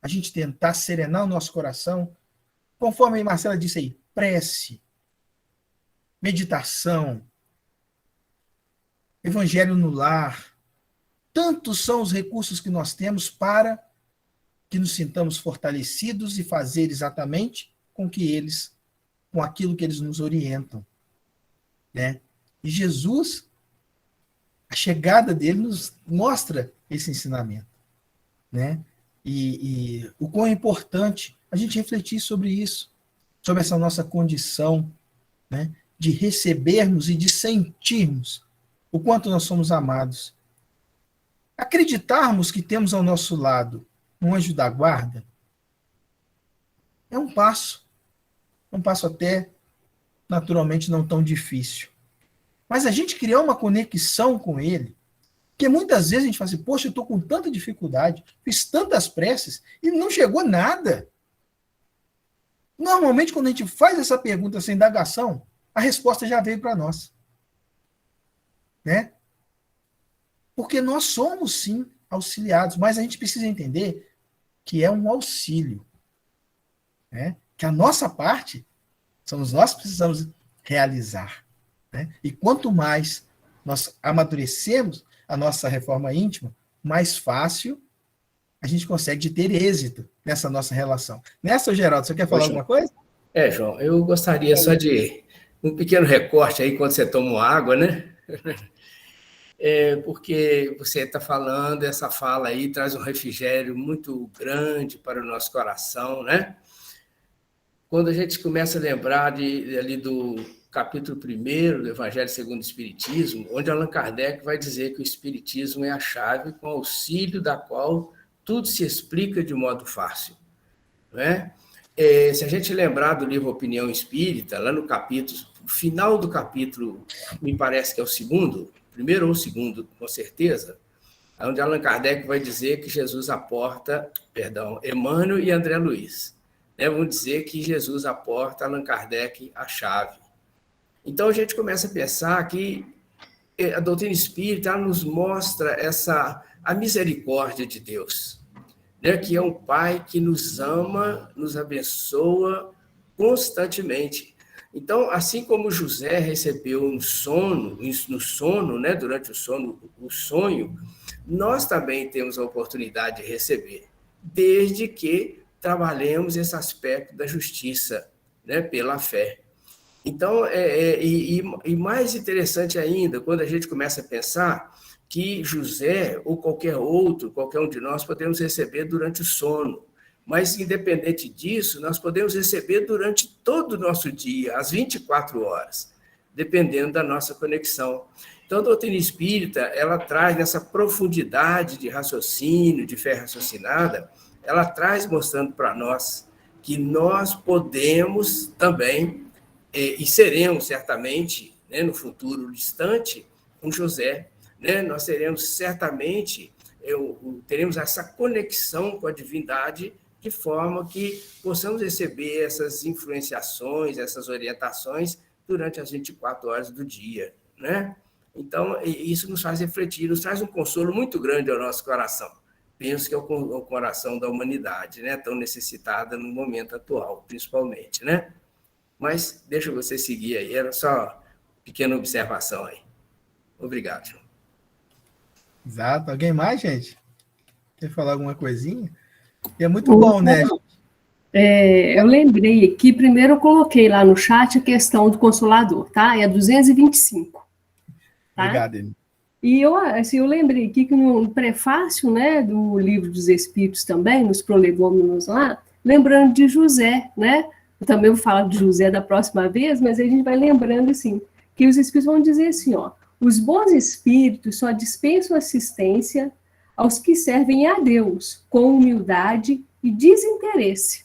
a gente tentar serenar o nosso coração, conforme a Marcela disse aí, prece, meditação, evangelho no lar. Tantos são os recursos que nós temos para que nos sintamos fortalecidos e fazer exatamente com aquilo que eles nos orientam, né? E Jesus, a chegada dele nos mostra esse ensinamento, né? E o quão é importante a gente refletir sobre isso, sobre essa nossa condição, né, de recebermos e de sentirmos o quanto nós somos amados. Acreditarmos que temos ao nosso lado um anjo da guarda é um passo até naturalmente não tão difícil. Mas a gente criar uma conexão com ele, porque muitas vezes a gente fala assim, poxa, eu estou com tanta dificuldade, fiz tantas preces e não chegou nada. Normalmente, quando a gente faz essa pergunta, essa indagação, a resposta já veio para nós. Né? Porque nós somos, sim, auxiliados, mas a gente precisa entender que é um auxílio. Né? Que a nossa parte, somos nós que precisamos realizar. Né? E quanto mais nós amadurecemos a nossa reforma íntima, mais fácil a gente consegue ter êxito nessa nossa relação. Nessa, Geraldo, você quer falar alguma coisa? João, eu gostaria só de um pequeno recorte aí quando você toma água, né? Porque você está falando, essa fala aí traz um refrigério muito grande para o nosso coração, né? Quando a gente começa a lembrar ali do capítulo 1 do Evangelho segundo o Espiritismo, onde Allan Kardec vai dizer que o Espiritismo é a chave com auxílio da qual tudo se explica de modo fácil. Não é? Se a gente lembrar do livro Opinião Espírita, lá no final do capítulo, me parece que é o primeiro ou segundo, com certeza, onde Allan Kardec vai dizer que Jesus aporta, Emmanuel e André Luiz, né, vão dizer que Jesus aporta a Allan Kardec a chave. Então, a gente começa a pensar que a doutrina espírita nos mostra a misericórdia de Deus, né? Que é um Pai que nos ama, nos abençoa constantemente. Então, assim como José recebeu no sono, né? Durante o sonho, nós também temos a oportunidade de receber, desde que trabalhemos esse aspecto da justiça, né? Pela fé. Então, e mais interessante ainda, quando a gente começa a pensar que José ou qualquer um de nós podemos receber durante o sono, mas independente disso, nós podemos receber durante todo o nosso dia, às 24 horas, dependendo da nossa conexão. Então, a doutrina espírita, ela traz nessa profundidade de raciocínio, de fé raciocinada, ela traz mostrando para nós que nós podemos também e seremos certamente, né, no futuro distante, com José, né, nós seremos certamente, teremos essa conexão com a divindade, de forma que possamos receber essas influenciações, essas orientações durante as 24 horas do dia, né? Então, isso nos faz refletir, nos traz um consolo muito grande ao nosso coração. Penso que é o coração da humanidade, né, tão necessitada no momento atual, principalmente, né? Mas deixa você seguir aí, era só uma pequena observação aí. Obrigado, João. Exato. Alguém mais, gente? Quer falar alguma coisinha? É muito bom, né? Eu lembrei aqui, primeiro eu coloquei lá no chat a questão do Consolador, tá? É 225. Tá? Obrigado, Eni. E eu lembrei aqui que no prefácio, né, do Livro dos Espíritos também, nos prolegômenos lá, lembrando de José, né? Eu também vou falar de José da próxima vez, mas a gente vai lembrando, assim, que os Espíritos vão dizer assim, ó, os bons Espíritos só dispensam assistência aos que servem a Deus, com humildade e desinteresse.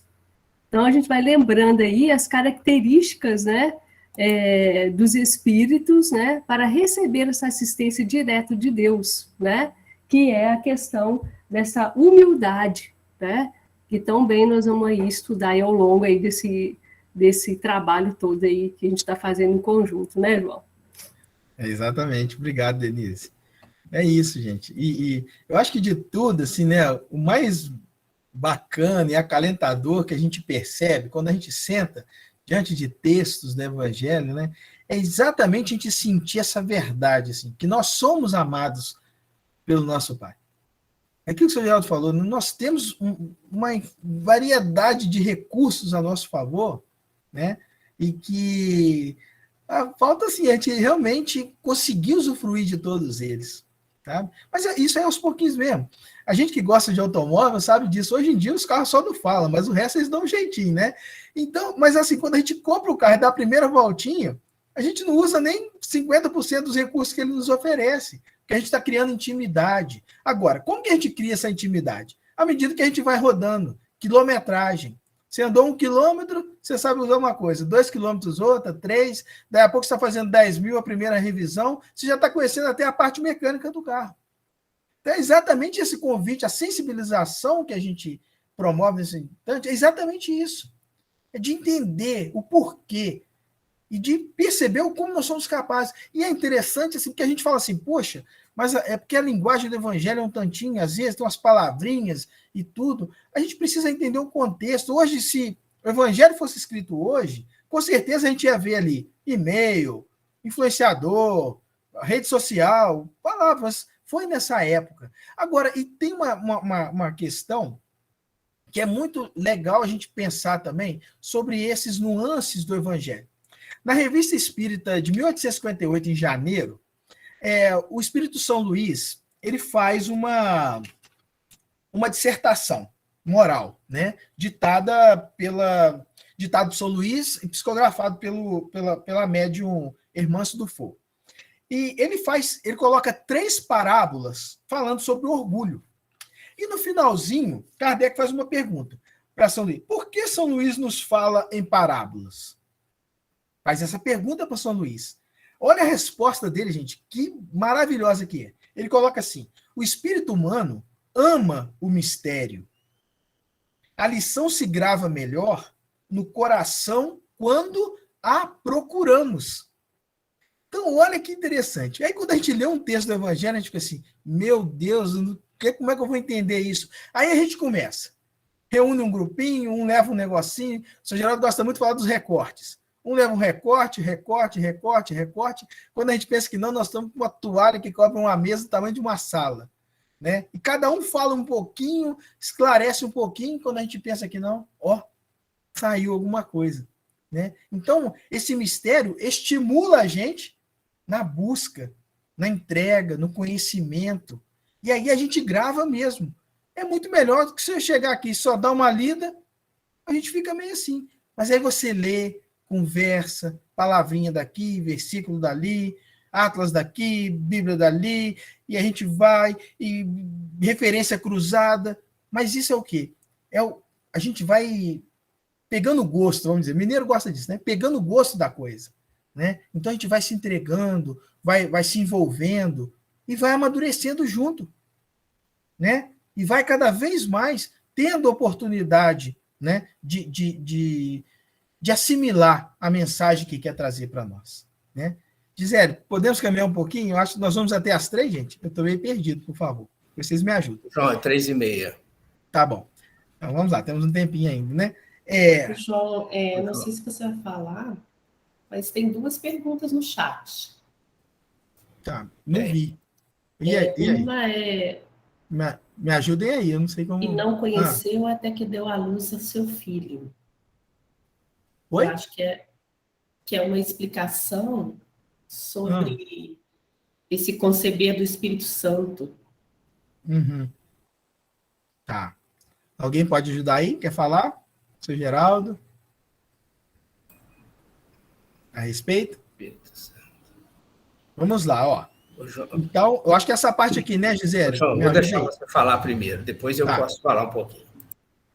Então, a gente vai lembrando aí as características, né, dos espíritos, né, para receber essa assistência direta de Deus, né, que é a questão dessa humildade, né, que tão bem nós vamos aí estudar aí ao longo aí desse trabalho todo aí que a gente está fazendo em conjunto, né, João? Exatamente. Obrigado, Denise. É isso, gente. E eu acho que de tudo, assim, né, o mais bacana e acalentador que a gente percebe quando a gente senta diante de textos do Evangelho, né, é exatamente a gente sentir essa verdade, assim, que nós somos amados pelo nosso Pai. É aquilo que o senhor Geraldo falou, nós temos uma variedade de recursos a nosso favor, né, e que falta, assim, a gente realmente conseguir usufruir de todos eles. Tá? Mas isso é aos pouquinhos mesmo. A gente que gosta de automóvel sabe disso. Hoje em dia os carros só não falam, mas o resto eles dão um jeitinho, né? Então, mas assim, quando a gente compra o carro e dá a primeira voltinha, a gente não usa nem 50% dos recursos que ele nos oferece, porque a gente está criando intimidade. Agora, como que a gente cria essa intimidade? À medida que a gente vai rodando, quilometragem. Você andou 1 quilômetro, você sabe usar uma coisa, 2 quilômetros outra, 3, daí a pouco você está fazendo 10 mil a primeira revisão, você já está conhecendo até a parte mecânica do carro. Então é exatamente esse convite, a sensibilização que a gente promove nesse instante, é exatamente isso. É de entender o porquê e de perceber o como nós somos capazes. E é interessante, assim, porque a gente fala assim, poxa, mas é porque a linguagem do evangelho é um tantinho, às vezes tem umas palavrinhas e tudo. A gente precisa entender o contexto. Hoje, se o evangelho fosse escrito hoje, com certeza a gente ia ver ali e-mail, influenciador, rede social, palavras. Foi nessa época. Agora, e tem uma questão que é muito legal a gente pensar também sobre esses nuances do evangelho. Na Revista Espírita de 1858, em janeiro, o Espírito São Luís ele faz uma dissertação moral, né, ditado por São Luís e psicografado pela médium Hermâncio Dufour. E ele coloca 3 parábolas falando sobre o orgulho. E no finalzinho, Kardec faz uma pergunta para São Luís. Por que São Luís nos fala em parábolas? Faz essa pergunta para São Luís. Olha a resposta dele, gente, que maravilhosa que é. Ele coloca assim, o espírito humano ama o mistério. A lição se grava melhor no coração quando a procuramos. Então, olha que interessante. Aí, quando a gente lê um texto do Evangelho, a gente fica assim, meu Deus, como é que eu vou entender isso? Aí a gente começa. Reúne um grupinho, um leva um negocinho. O senhor Geraldo gosta muito de falar dos recortes. Um leva um recorte. Quando a gente pensa que não, nós estamos com uma toalha que cobre uma mesa do tamanho de uma sala. Né? E cada um fala um pouquinho, esclarece um pouquinho, quando a gente pensa que não, saiu alguma coisa. Né? Então, esse mistério estimula a gente na busca, na entrega, no conhecimento. E aí a gente grava mesmo. É muito melhor do que você chegar aqui e só dar uma lida, a gente fica meio assim. Mas aí você lê, conversa, palavrinha daqui, versículo dali, Atlas daqui, Bíblia dali, e a gente vai, e referência cruzada. Mas isso é o quê? A gente vai pegando gosto, vamos dizer. Mineiro gosta disso, né? Pegando gosto da coisa. Né? Então a gente vai se entregando, vai se envolvendo e vai amadurecendo junto. Né? E vai cada vez mais tendo oportunidade, né, de assimilar a mensagem que quer trazer para nós. Né? Gisele, podemos caminhar um pouquinho? Eu acho que nós vamos até às 3, gente. Eu estou meio perdido, por favor. Vocês me ajudam. Pronto, 3h30. Tá bom. Então vamos lá, temos um tempinho ainda, né? João, não sei se você vai falar, mas tem 2 perguntas no chat. Tá, não vi. E aí? Uma é... Me ajudem aí, eu não sei como... E não conheceu até que deu à luz ao seu filho. Oi? Eu acho que é uma explicação sobre esse conceber do Espírito Santo. Uhum. Tá. Alguém pode ajudar aí? Quer falar? Seu Geraldo? A respeito? Vamos lá, ó. Então, eu acho que essa parte aqui, né, Gisele? João, Me vou ajuda deixar aí. você falar primeiro, depois eu Tá. posso falar um pouquinho.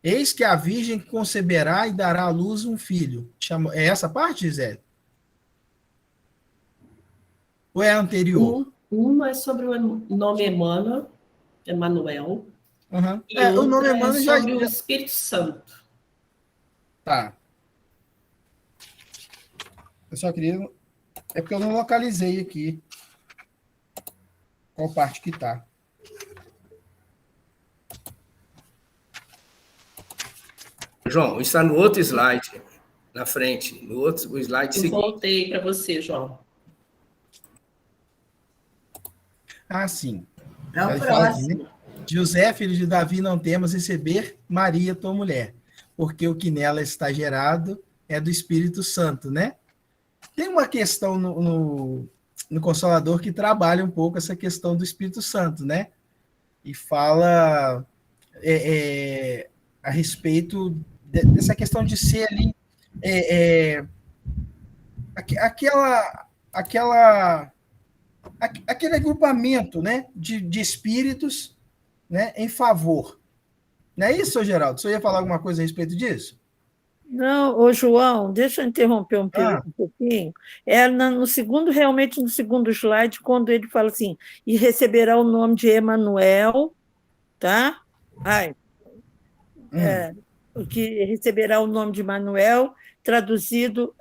Eis que a virgem conceberá e dará à luz um filho. É essa parte, Gisele? Ou é a anterior? Uma é sobre o nome Emanuel, Uhum. e O outra nome é Emmanuel sobre o Espírito Santo. Tá. Eu só queria... É porque eu não localizei aqui qual parte que tá. João, está no outro slide, na frente, no outro o slide Eu seguinte. voltei para você, João. Ah, sim. É o Ele fala aqui, próximo. né? José, filho de Davi, não temas receber Maria, tua mulher, porque o que nela está gerado é do Espírito Santo, né? Tem uma questão no Consolador que trabalha um pouco essa questão do Espírito Santo, né? E fala a respeito dessa questão de ser ali aquele agrupamento, né, de espíritos, né, em favor. Não é isso, seu Geraldo? Você ia falar alguma coisa a respeito disso? Não, ô João, deixa eu interromper um Ah. pouquinho. Realmente no segundo slide, quando ele fala assim, e receberá o nome de Emanuel, tá? O que receberá o nome de Emanuel, traduzido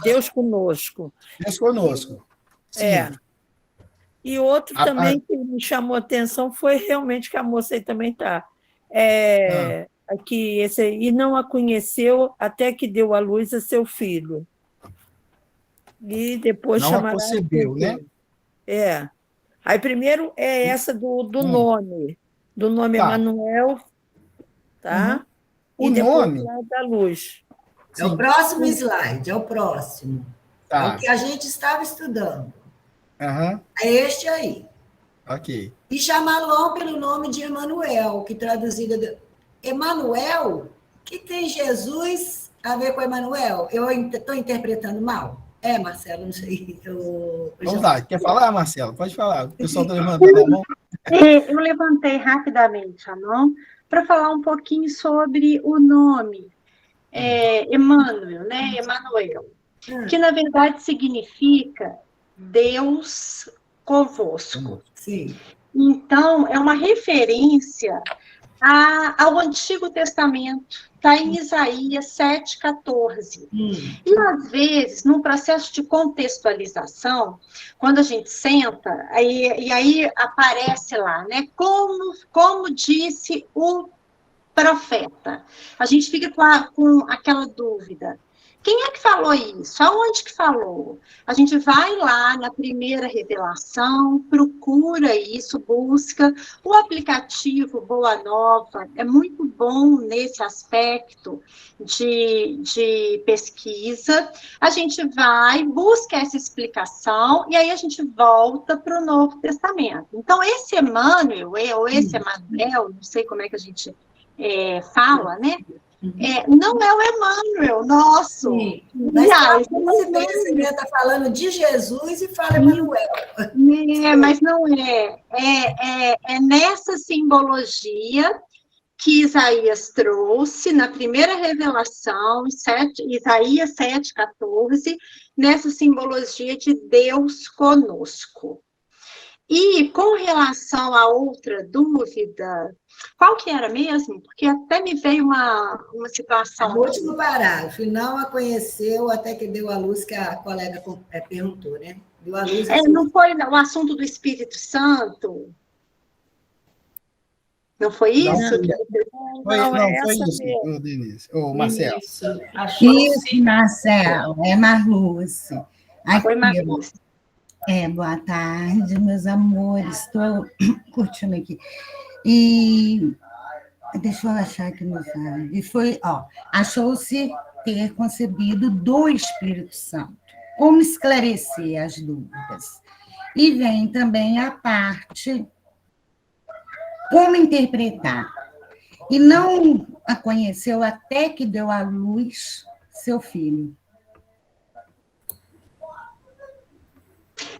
Deus conosco. Deus conosco. Sim. E outro também que me chamou a atenção foi realmente que a moça aí também está. Aqui, e não a conheceu até que deu à luz a seu filho. E depois não chamará... Não a concebeu, né? Aí primeiro é essa do nome Emanuel, tá? Uhum. E depois lá da luz. É o próximo slide, é o próximo. Tá. É o que a gente estava estudando. Uhum. É este aí. Ok. E chamá-lo pelo nome de Emanuel, que traduzida... Emanuel, que tem Jesus a ver com Emanuel? Eu estou interpretando mal? Marcelo, não sei. Vamos lá, quer falar, Marcelo? Pode falar. O pessoal está levantando a mão. Eu levantei rapidamente a mão para falar um pouquinho sobre o nome Emmanuel, né? Emanuel, que na verdade significa Deus convosco. Sim. Então, é uma referência ao Antigo Testamento, está em Isaías 7,14. E, às vezes, num processo de contextualização, quando a gente senta, aí aparece lá, né? Como disse o profeta. A gente fica com aquela dúvida. Quem é que falou isso? Aonde que falou? A gente vai lá na primeira revelação, procura isso, busca. O aplicativo Boa Nova é muito bom nesse aspecto de pesquisa. A gente vai, busca essa explicação e aí a gente volta para o Novo Testamento. Então, esse Emmanuel, ou esse Emanuel, não sei como é que a gente fala, né? Não é o Emmanuel, nosso. Sim. Mas você está falando de Jesus e fala Emmanuel. Mas não é. É nessa simbologia que Isaías trouxe na primeira revelação, Isaías 7,14, nessa simbologia de Deus conosco. E com relação a outra dúvida, qual que era mesmo? Porque até me veio uma situação... O último parágrafo, não a conheceu até que deu à luz, que a colega perguntou, né? Deu à luz... não foi o assunto do Espírito Santo? Não foi isso? Foi isso, Denise. Marcelo. Isso, Marcelo, é Marluce. Foi Marluce. Boa tarde, meus amores. Estou curtindo aqui. E deixa eu achar aqui no slide. E foi, achou-se ter concebido do Espírito Santo. Como esclarecer as dúvidas? E vem também a parte como interpretar. E não a conheceu até que deu à luz seu filho.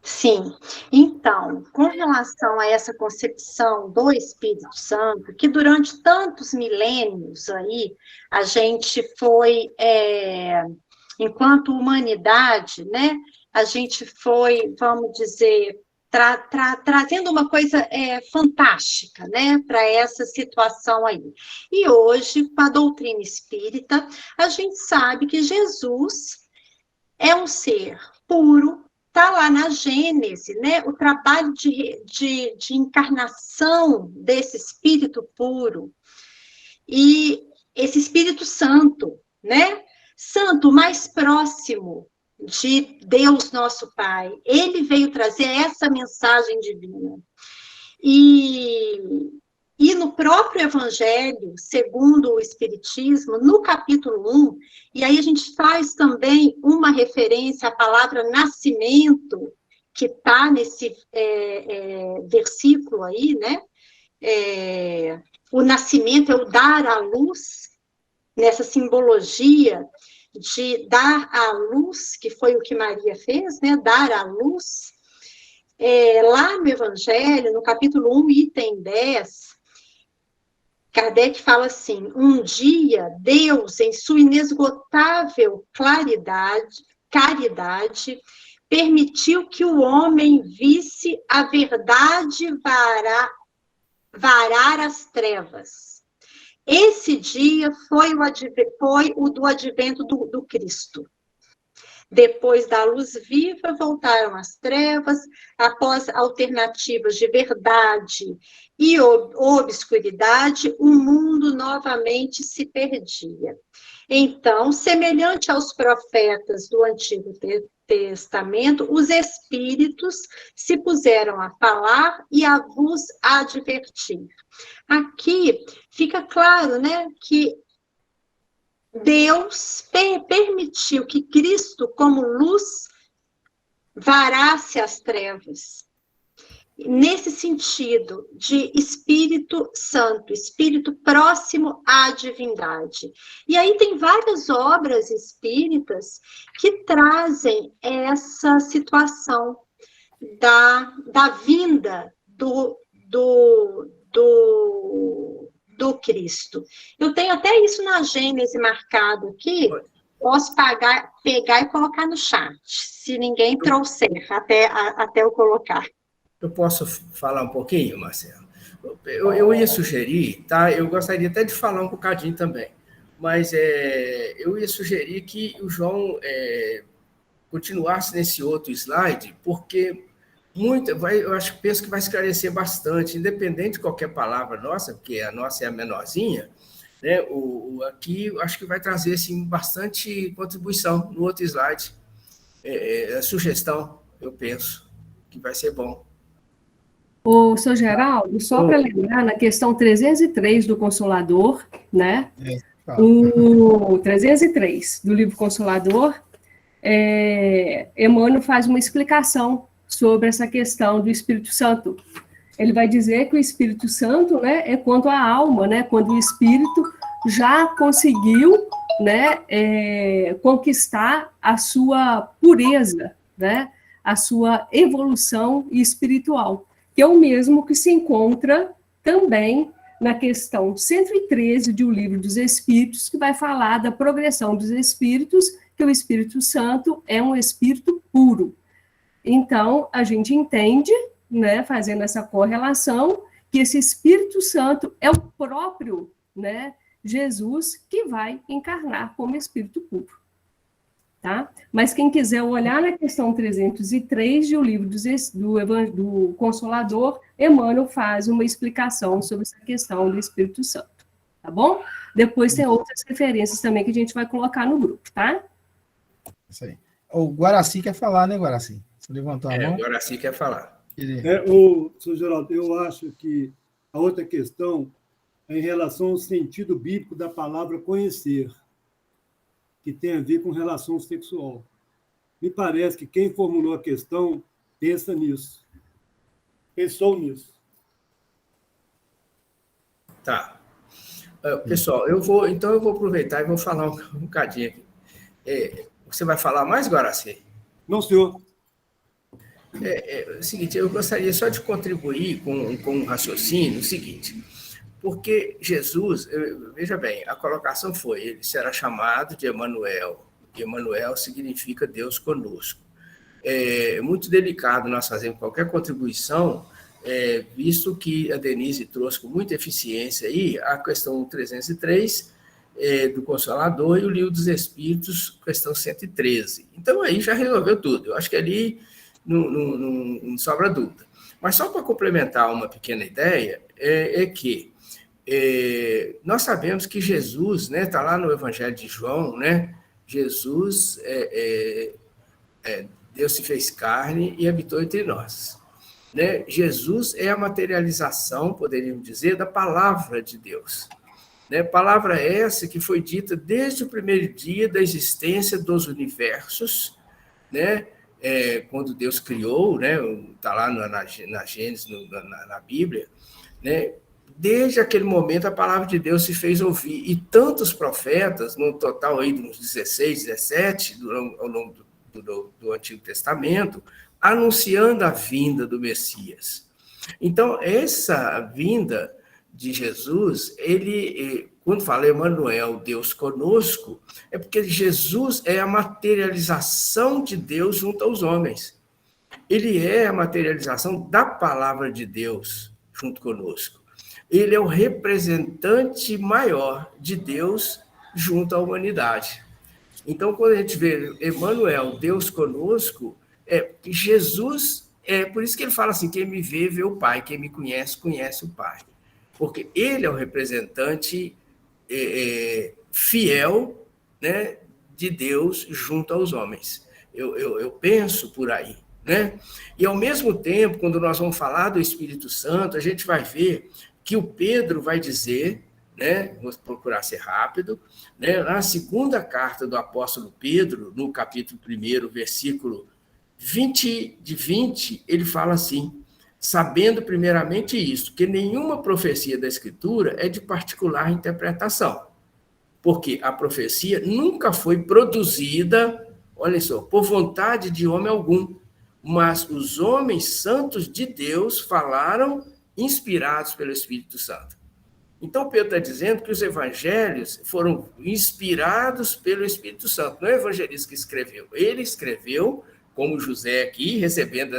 Sim, então, com relação a essa concepção do Espírito Santo, que durante tantos milênios aí, a gente foi, enquanto humanidade, né, a gente foi, vamos dizer, trazendo uma coisa fantástica, né, para essa situação aí. E hoje, com a doutrina espírita, a gente sabe que Jesus é um ser puro. Está lá na Gênese, né? O trabalho de encarnação desse Espírito puro. E esse Espírito Santo, né? Santo, mais próximo de Deus nosso Pai. Ele veio trazer essa mensagem divina. E no próprio Evangelho, segundo o Espiritismo, no capítulo 1, e aí a gente faz também uma referência à palavra nascimento, que está nesse versículo aí, né? O nascimento é o dar à luz, nessa simbologia de dar à luz, que foi o que Maria fez, né? Dar à luz. Lá no Evangelho, no capítulo 1, item 10, Kardec fala assim: um dia, Deus, em sua inesgotável caridade, permitiu que o homem visse a verdade varar as trevas. Esse dia foi o do advento do Cristo. Depois da luz viva, voltaram as trevas, após alternativas de verdade e obscuridade, o mundo novamente se perdia. Então, semelhante aos profetas do Antigo Testamento, os espíritos se puseram a falar e a vos advertir. Aqui fica claro, né, que Deus permitiu que Cristo, como luz, varasse as trevas. Nesse sentido de Espírito Santo, Espírito próximo à divindade. E aí tem várias obras espíritas que trazem essa situação da vinda do Cristo. Eu tenho até isso na Gênese marcado aqui, posso pegar e colocar no chat, se ninguém trouxer, até eu colocar. Eu posso falar um pouquinho, Marcelo? Eu ia sugerir, tá? Eu gostaria até de falar um bocadinho também, mas eu ia sugerir que o João continuasse nesse outro slide, porque penso que vai esclarecer bastante, independente de qualquer palavra nossa, porque a nossa é a menorzinha, né? Aqui eu acho que vai trazer assim, bastante contribuição no outro slide. Sugestão, eu penso, que vai ser bom. O Sr. Geraldo, só para lembrar, na questão 303 do Consolador, né? O 303 do livro Consolador, Emmanuel faz uma explicação sobre essa questão do Espírito Santo. Ele vai dizer que o Espírito Santo, né, é quando a alma, né, quando o Espírito já conseguiu, né, conquistar a sua pureza, né, a sua evolução espiritual, que é o mesmo que se encontra também na questão 113 de O Livro dos Espíritos, que vai falar da progressão dos espíritos, que o Espírito Santo é um espírito puro. Então, a gente entende, né, fazendo essa correlação, que esse Espírito Santo é o próprio, né, Jesus, que vai encarnar como Espírito puro. Tá? Mas quem quiser olhar na questão 303 de O Livro do Consolador, Emmanuel faz uma explicação sobre essa questão do Espírito Santo, tá bom? Depois tem outras referências também que a gente vai colocar no grupo, tá? Isso aí. O Guaraci quer falar, né, Guaraci? Você levantou a mão? O Guaraci quer falar. Sr. Geraldo, eu acho que a outra questão é em relação ao sentido bíblico da palavra conhecer, que tem a ver com relação sexual. Me parece que quem formulou a questão pensa nisso. pensou nisso. Tá. Pessoal, eu vou aproveitar e vou falar um bocadinho aqui. Você vai falar mais, Guaraci? Não, senhor. É o seguinte, eu gostaria só de contribuir com um raciocínio, o seguinte, porque Jesus, veja bem, a colocação foi, ele será chamado de Emanuel, e Emanuel significa Deus conosco. É muito delicado nós fazermos qualquer contribuição, visto que a Denise trouxe com muita eficiência aí a questão 303 do Consolador e o Livro dos Espíritos, questão 113. Então, aí já resolveu tudo. Eu acho que ali não sobra dúvida. Mas só para complementar uma pequena ideia, que nós sabemos que Jesus, né, está lá no Evangelho de João, né, Jesus, Deus se fez carne e habitou entre nós. Né? Jesus é a materialização, poderíamos dizer, da palavra de Deus. Né? Palavra essa que foi dita desde o primeiro dia da existência dos universos, né? Quando Deus criou, né? Está lá na Gênesis, na Bíblia, né? Desde aquele momento a palavra de Deus se fez ouvir, e tantos profetas, no total aí de uns 16, 17, ao longo do Antigo Testamento, anunciando a vinda do Messias. Então, essa vinda de Jesus, ele, quando fala Emanuel, Deus conosco, é porque Jesus é a materialização de Deus junto aos homens. Ele é a materialização da palavra de Deus junto conosco. Ele é o representante maior de Deus junto à humanidade. Então, quando a gente vê Emanuel, Deus conosco, Jesus, por isso que ele fala assim, quem me vê o Pai, quem me conhece, conhece o Pai. Porque ele é o representante fiel, né, de Deus junto aos homens. Eu penso por aí. Né? E, ao mesmo tempo, quando nós vamos falar do Espírito Santo, a gente vai ver que o Pedro vai dizer, né, vou procurar ser rápido, né, na segunda carta do apóstolo Pedro, no capítulo 1, versículo 20, ele fala assim, sabendo primeiramente isso, que nenhuma profecia da Escritura é de particular interpretação, porque a profecia nunca foi produzida, olha só, por vontade de homem algum, mas os homens santos de Deus falaram inspirados pelo Espírito Santo. Então, Pedro está dizendo que os evangelhos foram inspirados pelo Espírito Santo. Não é o evangelista que escreveu. Ele escreveu, como José aqui, recebendo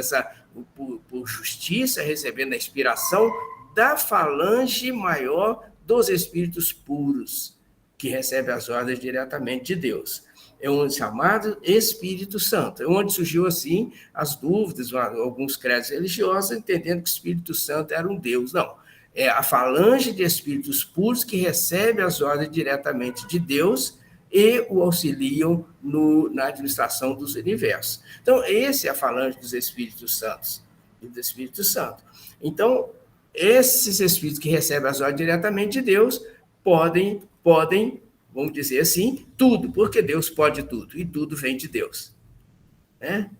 por justiça, recebendo a inspiração da falange maior dos espíritos puros, que recebe as ordens diretamente de Deus. É um chamado Espírito Santo. É onde surgiu, assim, as dúvidas, alguns credos religiosos, entendendo que o Espírito Santo era um Deus. Não. É a falange de espíritos puros que recebe as ordens diretamente de Deus e o auxiliam na administração dos universos. Então, esse é a falange dos Espíritos Santos e do Espírito Santo. Então, esses espíritos que recebem as ordens diretamente de Deus podem, vamos dizer assim, tudo, porque Deus pode tudo, e tudo vem de Deus. Né?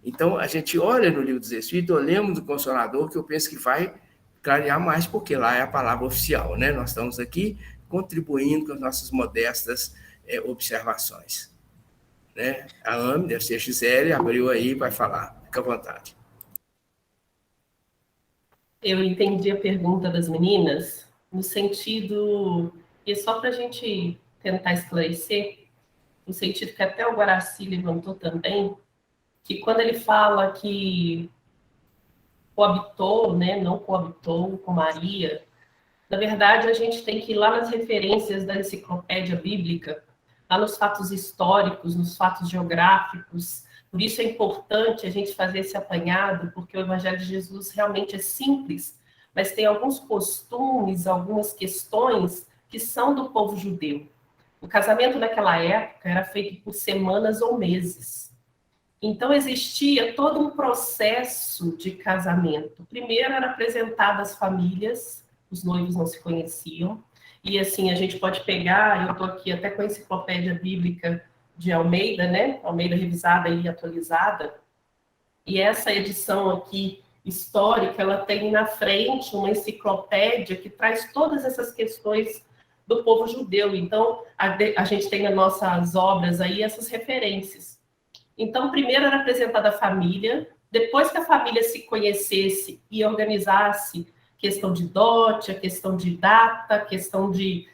Então, a gente olha no Livro dos Espíritos, olhamos do Consolador, que eu penso que vai clarear mais, porque lá é a palavra oficial, né? Nós estamos aqui contribuindo com as nossas modestas observações. Né? A AME, deve ser a Gisele, abriu aí, vai falar. Fica à vontade. Eu entendi a pergunta das meninas no sentido, e só para a gente tentar esclarecer, no sentido que até o Guaraci levantou também, que quando ele fala que coabitou, né, não coabitou com Maria, na verdade, a gente tem que ir lá nas referências da enciclopédia bíblica, lá nos fatos históricos, nos fatos geográficos. Por isso é importante a gente fazer esse apanhado, porque o Evangelho de Jesus realmente é simples, mas tem alguns costumes, algumas questões que são do povo judeu. O casamento naquela época era feito por semanas ou meses. Então, existia todo um processo de casamento. Primeiro, eram apresentadas as famílias, os noivos não se conheciam, e assim, a gente pode pegar, eu estou aqui até com a enciclopédia bíblica de Almeida, né? Almeida revisada e atualizada, e essa edição aqui histórica, ela tem na frente uma enciclopédia que traz todas essas questões do povo judeu. Então, a gente tem nas nossas obras aí essas referências. Então, primeiro era apresentada a família, depois que a família se conhecesse e organizasse questão de dote, a questão de data, a questão de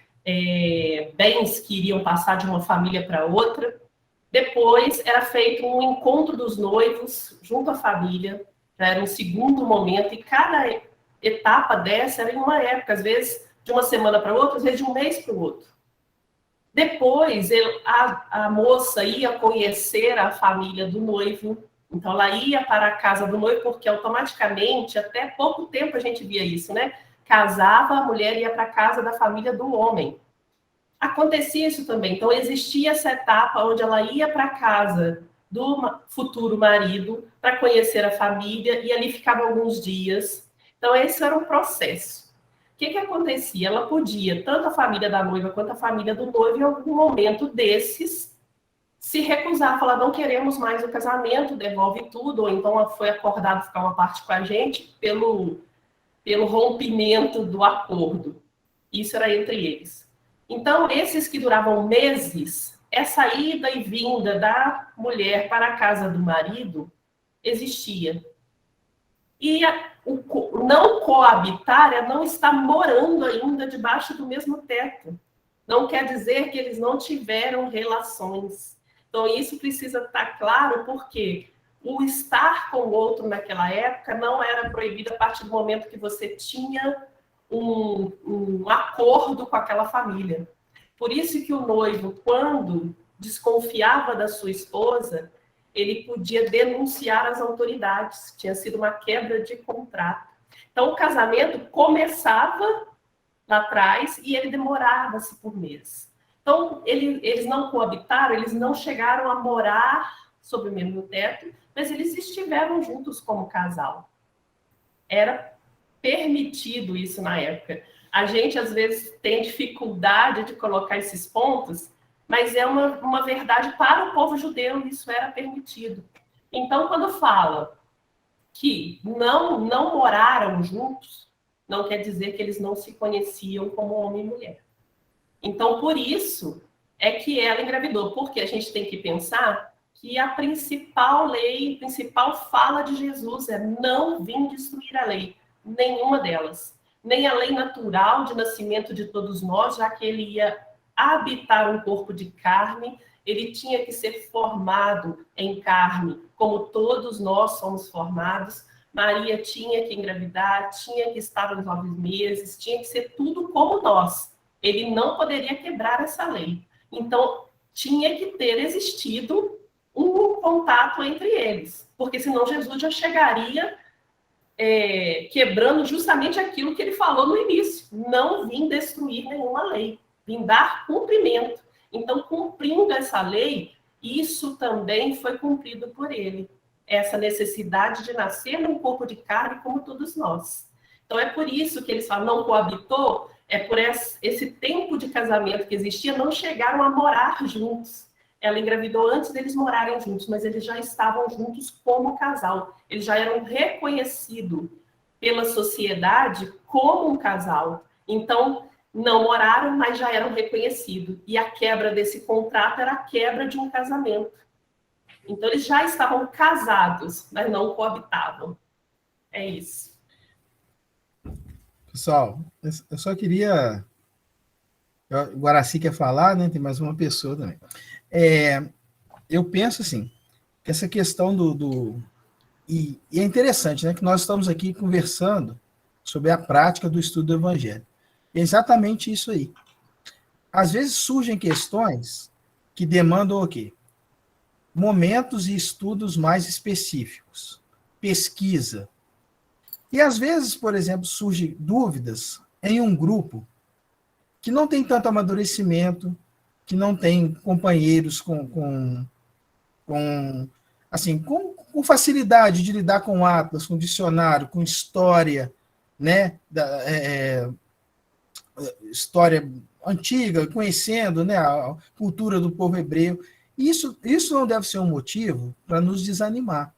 bens que iriam passar de uma família para outra. Depois era feito um encontro dos noivos junto à família, já era um segundo momento, e cada etapa dessa era em uma época, às vezes de uma semana para outra, às vezes de um mês para o outro. Depois, a moça ia conhecer a família do noivo, então ela ia para a casa do noivo, porque automaticamente, até pouco tempo a gente via isso, né? Casava, a mulher ia para a casa da família do homem. Acontecia isso também, então existia essa etapa onde ela ia para a casa do futuro marido para conhecer a família, e ali ficava alguns dias. Então esse era um processo. O que acontecia? Ela podia, tanto a família da noiva quanto a família do noivo, em algum momento desses, se recusar, falar, não queremos mais o casamento, devolve tudo, ou então foi acordado ficar uma parte com a gente pelo rompimento do acordo. Isso era entre eles. Então, esses que duravam meses, essa ida e vinda da mulher para a casa do marido existia. E o não coabitar é não estar morando ainda debaixo do mesmo teto. Não quer dizer que eles não tiveram relações. Então, isso precisa estar claro, porque o estar com o outro naquela época não era proibido a partir do momento que você tinha um acordo com aquela família. Por isso que o noivo, quando desconfiava da sua esposa, ele podia denunciar as autoridades. Tinha sido uma quebra de contrato. Então, o casamento começava lá atrás e ele demorava-se por meses. Então, eles não coabitaram, eles não chegaram a morar sob o mesmo teto, mas eles estiveram juntos como casal. Era permitido isso na época. A gente, às vezes, tem dificuldade de colocar esses pontos, mas é uma verdade para o povo judeu, isso era permitido. Então, quando fala que não moraram juntos, não quer dizer que eles não se conheciam como homem e mulher. Então, por isso é que ela engravidou, porque a gente tem que pensar que a principal lei, a principal fala de Jesus é não vim destruir a lei, nenhuma delas. Nem a lei natural de nascimento de todos nós, já que ele ia habitar um corpo de carne, ele tinha que ser formado em carne, como todos nós somos formados. Maria tinha que engravidar, tinha que estar nos 9 meses, tinha que ser tudo como nós. Ele não poderia quebrar essa lei. Então, tinha que ter existido um contato entre eles, porque senão Jesus já chegaria quebrando justamente aquilo que ele falou no início. Não vim destruir nenhuma lei, vim dar cumprimento. Então, cumprindo essa lei, isso também foi cumprido por ele. Essa necessidade de nascer num corpo de carne como todos nós. Então, é por isso que eles falam, não coabitou, é por esse tempo de casamento que existia, não chegaram a morar juntos. Ela engravidou antes deles morarem juntos, mas eles já estavam juntos como casal. Eles já eram reconhecidos pela sociedade como um casal. Então, não moraram, mas já eram reconhecidos. E a quebra desse contrato era a quebra de um casamento. Então, eles já estavam casados, mas não coabitavam. É isso. Pessoal, eu só queria... O Guaraci quer falar, né? Tem mais uma pessoa também. Eu penso assim, que essa questão e é interessante, né? Que nós estamos aqui conversando sobre a prática do estudo do Evangelho. É exatamente isso aí. Às vezes surgem questões que demandam o quê? Momentos e estudos mais específicos, pesquisa. E às vezes, por exemplo, surgem dúvidas em um grupo que não tem tanto amadurecimento, que não tem companheiros com facilidade de lidar com atlas, com dicionário, com história, né, história antiga, conhecendo, né, a cultura do povo hebreu. Isso não deve ser um motivo para nos desanimar.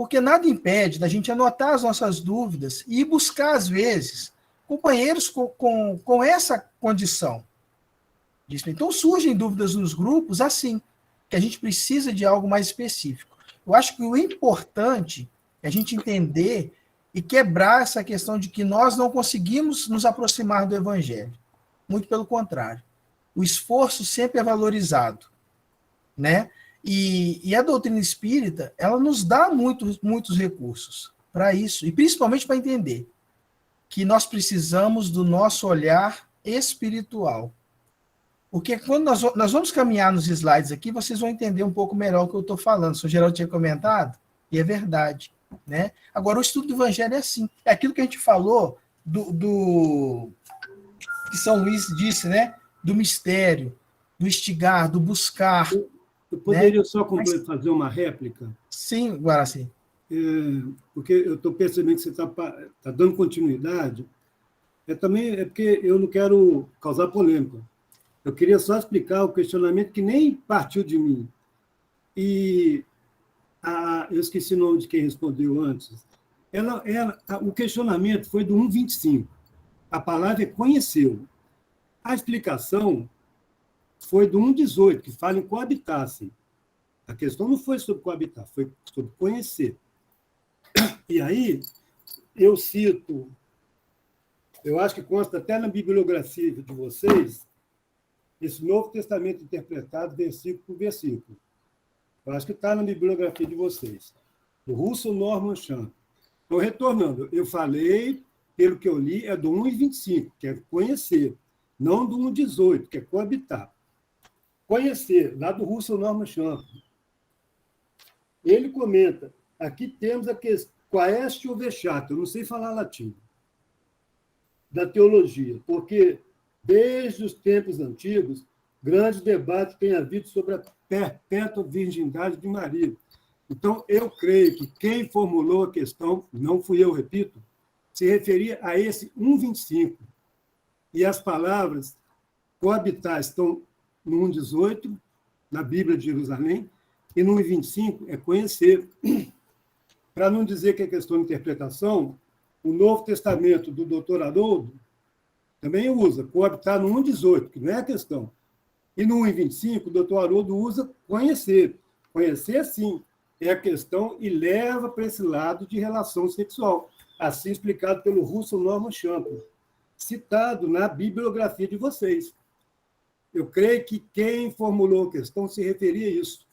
Porque nada impede da gente anotar as nossas dúvidas e buscar, às vezes, companheiros com essa condição. Então, surgem dúvidas nos grupos assim, que a gente precisa de algo mais específico. Eu acho que o importante é a gente entender e quebrar essa questão de que nós não conseguimos nos aproximar do Evangelho. Muito pelo contrário. O esforço sempre é valorizado, né? E a doutrina espírita, ela nos dá muitos recursos para isso, e principalmente para entender que nós precisamos do nosso olhar espiritual. Porque quando nós vamos caminhar nos slides aqui, vocês vão entender um pouco melhor o que eu estou falando. O senhor Geraldo tinha comentado, e é verdade. Né? Agora, o estudo do Evangelho é assim. É aquilo que a gente falou que São Luís disse, né? Do mistério, do instigar, do buscar. Eu poderia, né? Só fazer uma réplica? Sim, Guaraci. Porque eu estou percebendo que você está dando continuidade. Também é porque eu não quero causar polêmica. Eu queria só explicar o questionamento que nem partiu de mim. E eu esqueci o nome de quem respondeu antes. O questionamento foi do 1,25. A palavra é conheceu. A explicação foi do 1,18, que fala em coabitar-se. A questão não foi sobre coabitar, foi sobre conhecer. E aí, eu cito, eu acho que consta até na bibliografia de vocês, esse Novo Testamento interpretado versículo por versículo. Eu acho que está na bibliografia de vocês, do Russell Norman Champ. Então, retornando, eu falei, pelo que eu li, é do 1,25, que é conhecer, não do 1,18, que é coabitar. Conhecer, lá do Russell Norman Champ. Ele comenta, aqui temos a questão, quaest ovexato, eu não sei falar latim, da teologia, porque desde os tempos antigos, grandes debates têm havido sobre a perpétua virgindade de Maria. Então, eu creio que quem formulou a questão, não fui eu, repito, se referia a esse 1,25. E as palavras coabitar estão no 1,18, na Bíblia de Jerusalém, e no 1,25 é conhecer. Para não dizer que é questão de interpretação, o Novo Testamento do Dr. Haroldo também usa coabitar no 1,18, que não é a questão. E no 1,25, o Dr. Haroldo usa conhecer. Conhecer, sim, é a questão e leva para esse lado de relação sexual, assim explicado pelo Russell Norman Champ, citado na bibliografia de vocês. Eu creio que quem formulou a questão se referia a isso.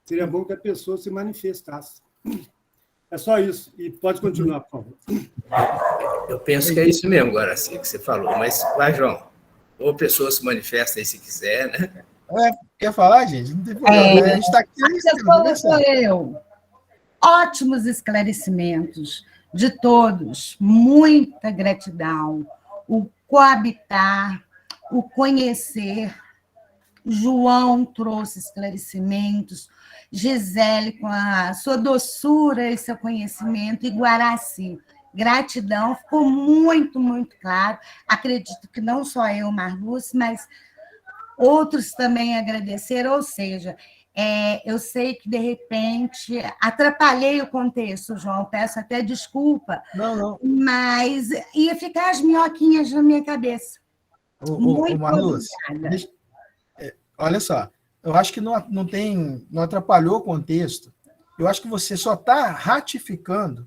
Seria bom que a pessoa se manifestasse. É só isso. E pode continuar, por favor. Eu penso que é isso mesmo, agora assim, que você falou. Mas vai, João. Ou a pessoa se manifesta aí se quiser, né? Quer falar, gente? Não tem problema. A gente está aqui. Sou eu. Ótimos esclarecimentos de todos. Muita gratidão. O coabitar, o conhecer. João trouxe esclarecimentos. Gisele, com a sua doçura e seu conhecimento. E Guaraci, gratidão. Ficou muito, muito claro. Acredito que não só eu, Marluce, mas outros também agradeceram. Ou seja, eu sei que, de repente, atrapalhei o contexto, João. Peço até desculpa. Não. Mas ia ficar as minhoquinhas na minha cabeça. Muito Marluce, olha só. Eu acho que não atrapalhou o contexto. Eu acho que você só está ratificando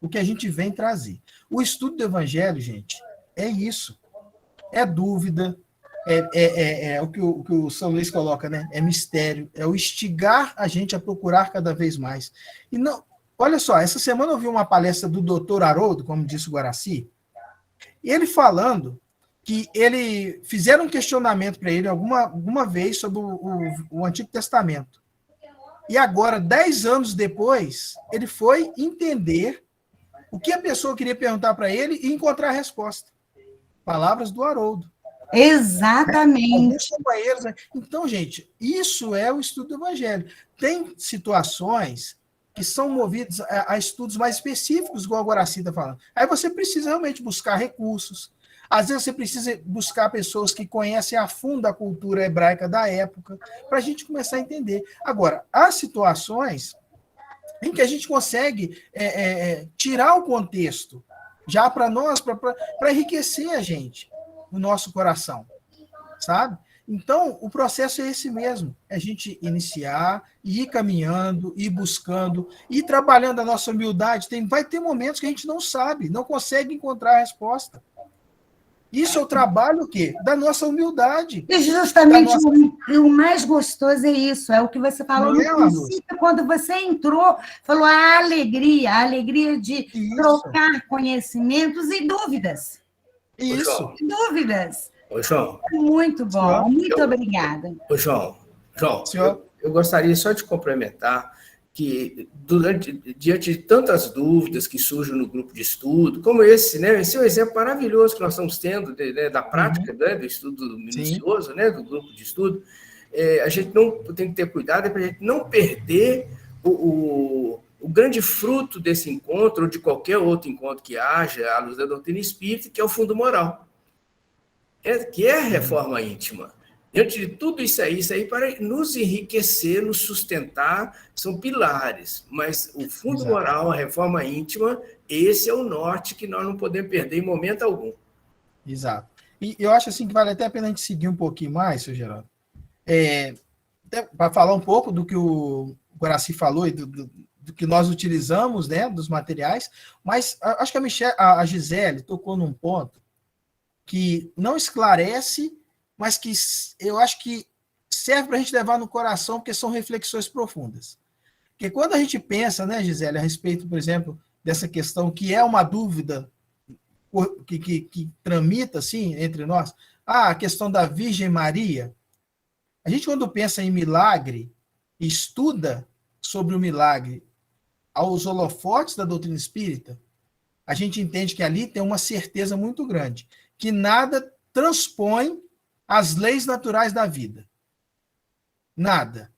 o que a gente vem trazer. O estudo do Evangelho, gente, é isso. É dúvida, é o que o São Luís coloca, né? É mistério, é o instigar a gente a procurar cada vez mais. E não, olha só, essa semana eu vi uma palestra do Dr. Haroldo, como disse o Guaraci, e ele falando que fizeram um questionamento para ele alguma vez sobre o Antigo Testamento. E agora, 10 anos depois, ele foi entender o que a pessoa queria perguntar para ele e encontrar a resposta. Palavras do Haroldo. Exatamente. Então, gente, isso é o estudo do Evangelho. Tem situações que são movidas a estudos mais específicos, igual a Guaraci está falando. Aí você precisa realmente buscar recursos. Às vezes você precisa buscar pessoas que conhecem a fundo a cultura hebraica da época, para a gente começar a entender. Agora, há situações em que a gente consegue tirar o contexto, já para nós, para enriquecer a gente, o nosso coração, sabe? Então, o processo é esse mesmo, é a gente iniciar, ir caminhando, ir buscando, ir trabalhando a nossa humildade. Vai ter momentos que a gente não sabe, não consegue encontrar a resposta. Isso é o trabalho o quê? Da nossa humildade. E justamente o mais gostoso é isso, é o que você falou no princípio, quando você entrou, falou a alegria de trocar conhecimentos e dúvidas. Isso. Dúvidas. Ô, João. Muito bom, muito obrigada. Ô, João, eu gostaria só de complementar que, diante de tantas dúvidas que surgem no grupo de estudo, como esse, né? Esse é um exemplo maravilhoso que nós estamos tendo, né, da prática, né, do estudo minucioso, né, do grupo de estudo. A gente não tem que ter cuidado para a gente não perder o grande fruto desse encontro, ou de qualquer outro encontro que haja, à luz da doutrina espírita, que é o fundo moral. Que é a reforma íntima. Diante de tudo isso aí para nos enriquecer, nos sustentar, são pilares, mas o fundo moral, a reforma íntima, esse é o norte que nós não podemos perder em momento algum. Exato. E eu acho assim que vale até a pena a gente seguir um pouquinho mais, seu Geraldo, para falar um pouco do que o Guaraci falou e do que nós utilizamos, né, dos materiais, mas acho que a Gisele tocou num ponto que não esclarece, mas que eu acho que serve para a gente levar no coração, porque são reflexões profundas. Porque quando a gente pensa, né, Gisele, a respeito, por exemplo, dessa questão que é uma dúvida que tramita, assim, entre nós, a questão da Virgem Maria, a gente, quando pensa em milagre, estuda sobre o milagre aos holofotes da doutrina espírita, a gente entende que ali tem uma certeza muito grande, que nada transpõe as leis naturais da vida. Nada.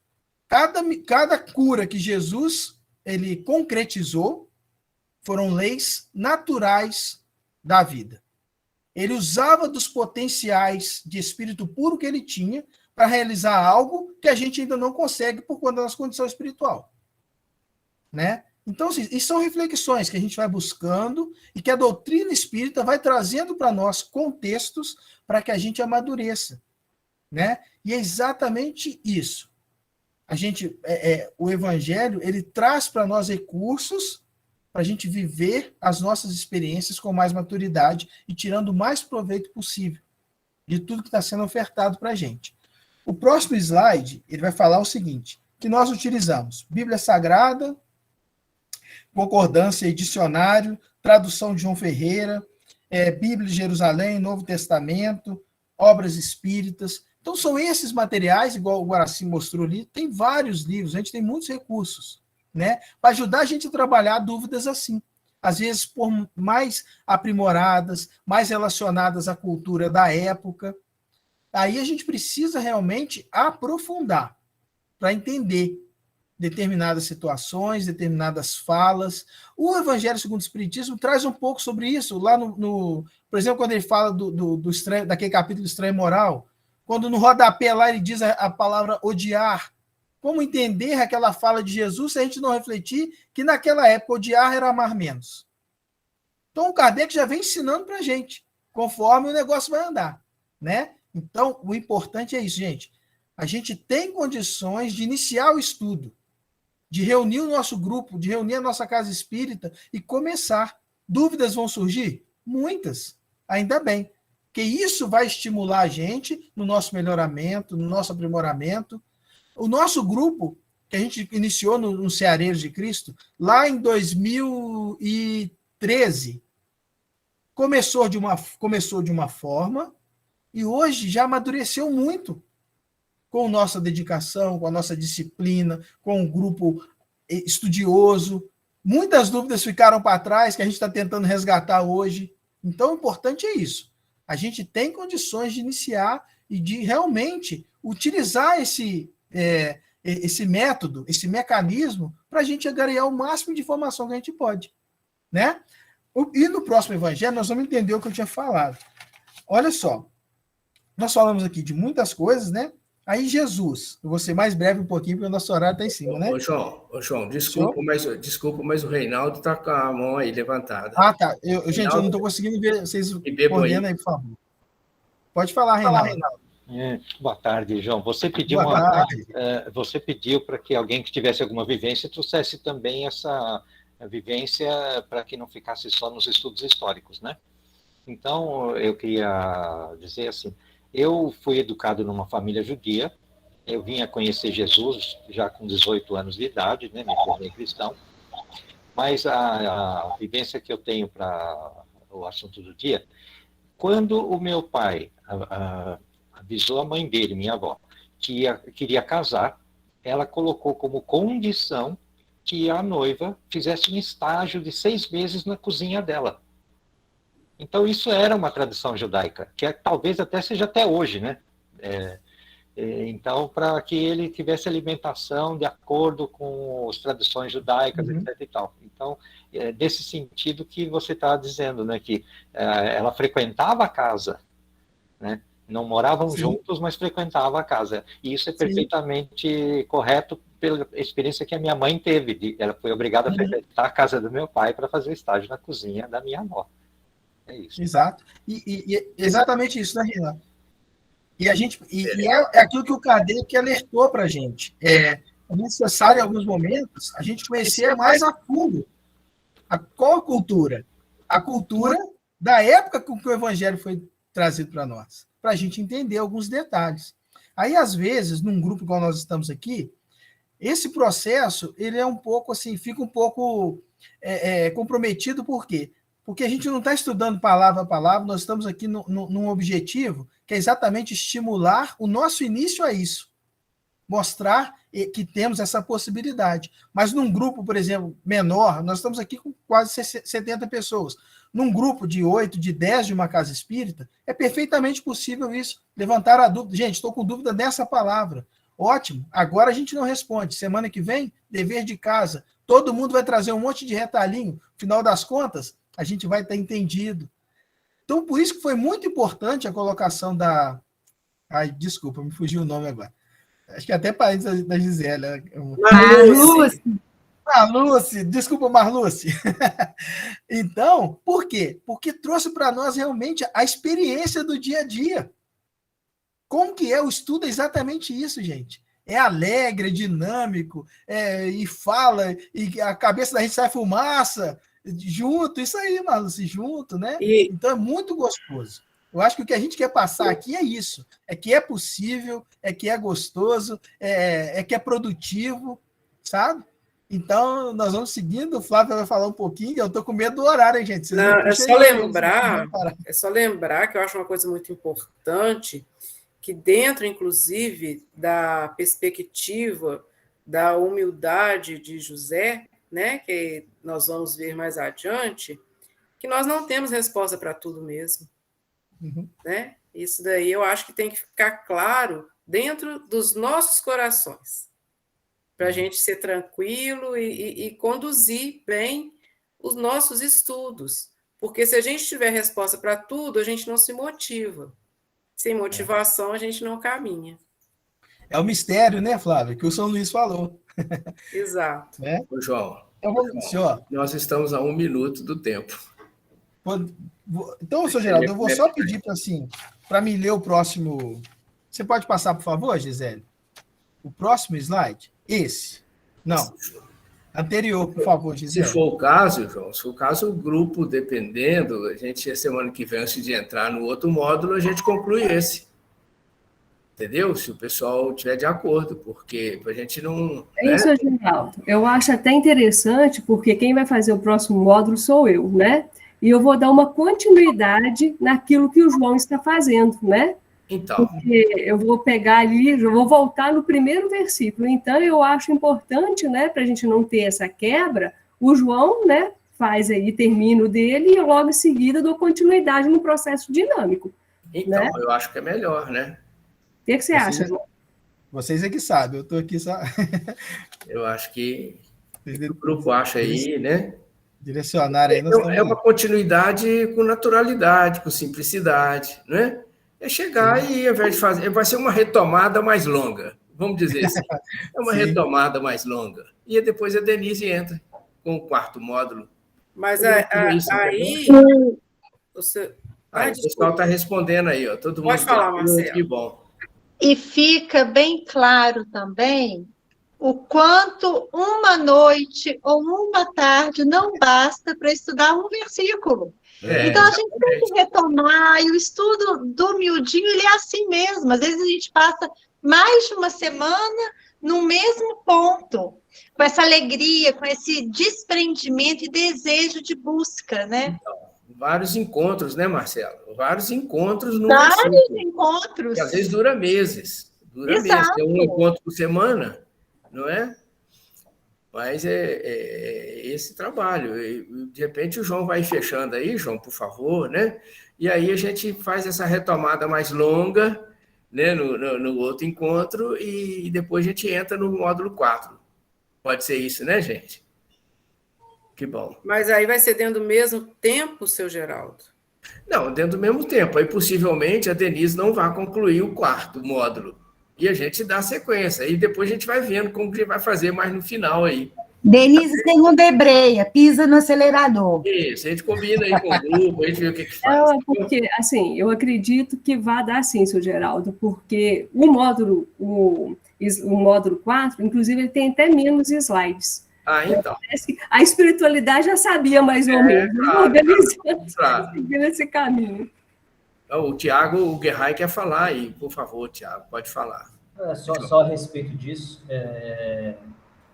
Cada cura que Jesus ele concretizou foram leis naturais da vida. Ele usava dos potenciais de espírito puro que ele tinha para realizar algo que a gente ainda não consegue por conta da nossa condição espiritual. Né? Então, assim, e são reflexões que a gente vai buscando e que a doutrina espírita vai trazendo para nós contextos para que a gente amadureça, né? E é exatamente isso. O Evangelho, ele traz para nós recursos para a gente viver as nossas experiências com mais maturidade e tirando o mais proveito possível de tudo que está sendo ofertado para a gente. O próximo slide, ele vai falar o seguinte, que nós utilizamos Bíblia Sagrada, concordância e dicionário, tradução de João Ferreira, Bíblia de Jerusalém, Novo Testamento, obras espíritas. Então, são esses materiais, igual o Guaraci mostrou ali, tem vários livros, a gente tem muitos recursos, né, para ajudar a gente a trabalhar dúvidas assim, às vezes por mais aprimoradas, mais relacionadas à cultura da época. Aí a gente precisa realmente aprofundar para entender determinadas situações, determinadas falas. O Evangelho segundo o Espiritismo traz um pouco sobre isso, lá por exemplo, quando ele fala do estranho, daquele capítulo do estranho moral, quando no rodapé lá ele diz a palavra odiar. Como entender aquela fala de Jesus se a gente não refletir que naquela época odiar era amar menos? Então o Kardec já vem ensinando para a gente, conforme o negócio vai andar, né? Então, o importante é isso, gente. A gente tem condições de iniciar o estudo, de reunir o nosso grupo, de reunir a nossa casa espírita e começar. Dúvidas vão surgir? Muitas. Ainda bem. Porque isso vai estimular a gente no nosso melhoramento, no nosso aprimoramento. O nosso grupo, que a gente iniciou no Ceareiros de Cristo, lá em 2013, começou de uma forma e hoje já amadureceu muito com nossa dedicação, com a nossa disciplina, com um grupo estudioso. Muitas dúvidas ficaram para trás que a gente está tentando resgatar hoje. Então, o importante é isso. A gente tem condições de iniciar e de realmente utilizar esse método, esse mecanismo, para a gente agregar o máximo de informação que a gente pode. Né? E no próximo evangelho, nós vamos entender o que eu tinha falado. Olha só, nós falamos aqui de muitas coisas, né? Aí Jesus, eu vou ser mais breve um pouquinho, porque o nosso horário está em cima, né? Ô, João, desculpa, mas o Reinaldo está com a mão aí levantada. Ah, tá. Gente, eu não estou conseguindo ver vocês respondendo aí, por favor. Pode falar, Reinaldo. Boa tarde, João. Você pediu para que alguém que tivesse alguma vivência trouxesse também essa vivência para que não ficasse só nos estudos históricos, né? Então, eu queria dizer assim, eu fui educado numa família judia, eu vim a conhecer Jesus já com 18 anos de idade, né, me tornei cristão, mas a vivência que eu tenho para o assunto do dia, quando o meu pai avisou a mãe dele, minha avó, que queria casar, ela colocou como condição que a noiva fizesse um estágio de 6 meses na cozinha dela. Então, isso era uma tradição judaica, que talvez até seja até hoje, né? Então, para que ele tivesse alimentação de acordo com as tradições judaicas, etc. e tal. Então, nesse sentido que você está dizendo, né? Que ela frequentava a casa, né? Não moravam juntos, mas frequentava a casa. E isso é perfeitamente correto pela experiência que a minha mãe teve. Ela foi obrigada a frequentar a casa do meu pai para fazer estágio na cozinha da minha avó. É isso. Exato. E exatamente isso, né, Renan? É aquilo que o Kardec alertou para a gente. É necessário, em alguns momentos, a gente conhecer mais a fundo qual a cultura. A cultura da época com que o Evangelho foi trazido para nós, para a gente entender alguns detalhes. Aí, às vezes, num grupo igual nós estamos aqui, esse processo ele é um pouco assim, fica um pouco comprometido, por quê? Porque a gente não está estudando palavra a palavra, nós estamos aqui num objetivo que é exatamente estimular o nosso início a isso. Mostrar que temos essa possibilidade. Mas num grupo, por exemplo, menor, nós estamos aqui com quase 70 pessoas. Num grupo de 8, de 10 de uma casa espírita, é perfeitamente possível isso. Levantar a dúvida. Gente, estou com dúvida nessa palavra. Ótimo, agora a gente não responde. Semana que vem, dever de casa. Todo mundo vai trazer um monte de retalhinho. Final das contas, a gente vai ter entendido. Então, por isso que foi muito importante a colocação da... Ai, desculpa, me fugiu o nome agora. Acho que até parente da Gisele. Marluce, desculpa, Marluce. Então, por quê? Porque trouxe para nós realmente a experiência do dia a dia. Como que é? O estudo é exatamente isso, gente. É alegre, é dinâmico, e fala, e a cabeça da gente sai fumaça, junto, isso aí, Marluce, junto, né? Então é muito gostoso. Eu acho que o que a gente quer passar aqui é isso. É que é possível, é que é gostoso, é que é produtivo, sabe? Então, nós vamos seguindo, o Flávio vai falar um pouquinho, eu estou com medo do horário, hein, gente? Não, é só lembrar que eu acho uma coisa muito importante, que dentro, inclusive, da perspectiva da humildade de José, né, que nós vamos ver mais adiante, que nós não temos resposta para tudo mesmo. Né? Isso daí eu acho que tem que ficar claro dentro dos nossos corações, para a gente ser tranquilo e conduzir bem os nossos estudos, porque se a gente tiver resposta para tudo, a gente não se motiva. Sem motivação, a gente não caminha. É o mistério, né, Flávio, que o São Luís falou. Exato. Né? Ô, João, nós estamos a 1 minuto do tempo. Então, senhor Geraldo, eu vou só pedir para me ler o próximo... Você pode passar, por favor, Gisele? O próximo slide? Esse. Não. Anterior, por favor, Gisele. Se for o caso, João, o grupo, dependendo, a gente, semana que vem, antes de entrar no outro módulo, a gente conclui esse. Entendeu? Se o pessoal estiver de acordo, porque a gente não... É isso, Geraldo. Eu acho até interessante, porque quem vai fazer o próximo módulo sou eu, né? E eu vou dar uma continuidade naquilo que o João está fazendo, né? Então. Porque eu vou pegar ali, eu vou voltar no primeiro versículo. Então, eu acho importante, né, para a gente não ter essa quebra, o João, né, faz aí, termina o dele, e logo em seguida dou continuidade no processo dinâmico. Então, né? Eu acho que é melhor, né? O que você acha, João? Vocês é que sabem, eu estou aqui só... Eu acho que o grupo acha aí, né? Direcionar aí. É uma continuidade com naturalidade, com simplicidade, né? É chegar e, ao invés de fazer, vai ser uma retomada mais longa, vamos dizer assim. É uma retomada mais longa. E depois a Denise entra com o 4º módulo. Mas aí... Você... o pessoal está respondendo aí, ó. Todo mundo. Pode falar, Marcelo. Que bom. E fica bem claro também o quanto uma noite ou uma tarde não basta para estudar um versículo. Então, a gente tem que retomar, e o estudo do miudinho, ele é assim mesmo. Às vezes a gente passa mais de uma semana no mesmo ponto, com essa alegria, com esse desprendimento e desejo de busca, né? Então, vários encontros, né, Marcelo? Vários encontros no Vários encontros. Que às vezes dura meses. Exato. Tem um encontro por semana, não é? Mas é esse trabalho. De repente o João vai fechando aí, João, por favor, né? E aí a gente faz essa retomada mais longa, né, no outro encontro, e depois a gente entra no módulo 4. Pode ser isso, né, gente? Que bom. Mas aí vai ser dentro do mesmo tempo, seu Geraldo? Não, dentro do mesmo tempo. Aí, possivelmente, a Denise não vai concluir o 4º módulo. E a gente dá sequência. E depois a gente vai vendo como que vai fazer mais no final aí. Denise tem um debreia, pisa no acelerador. Isso, a gente combina aí com o grupo, a gente vê o que faz. Porque, assim, eu acredito que vai dar sim, seu Geraldo, porque o módulo 4, inclusive, ele tem até menos slides. Então. A espiritualidade já sabia mais ou menos, claro. seguindo esse caminho. O Tiago Guerrai quer falar aí, por favor, Tiago, pode falar. Só a respeito disso,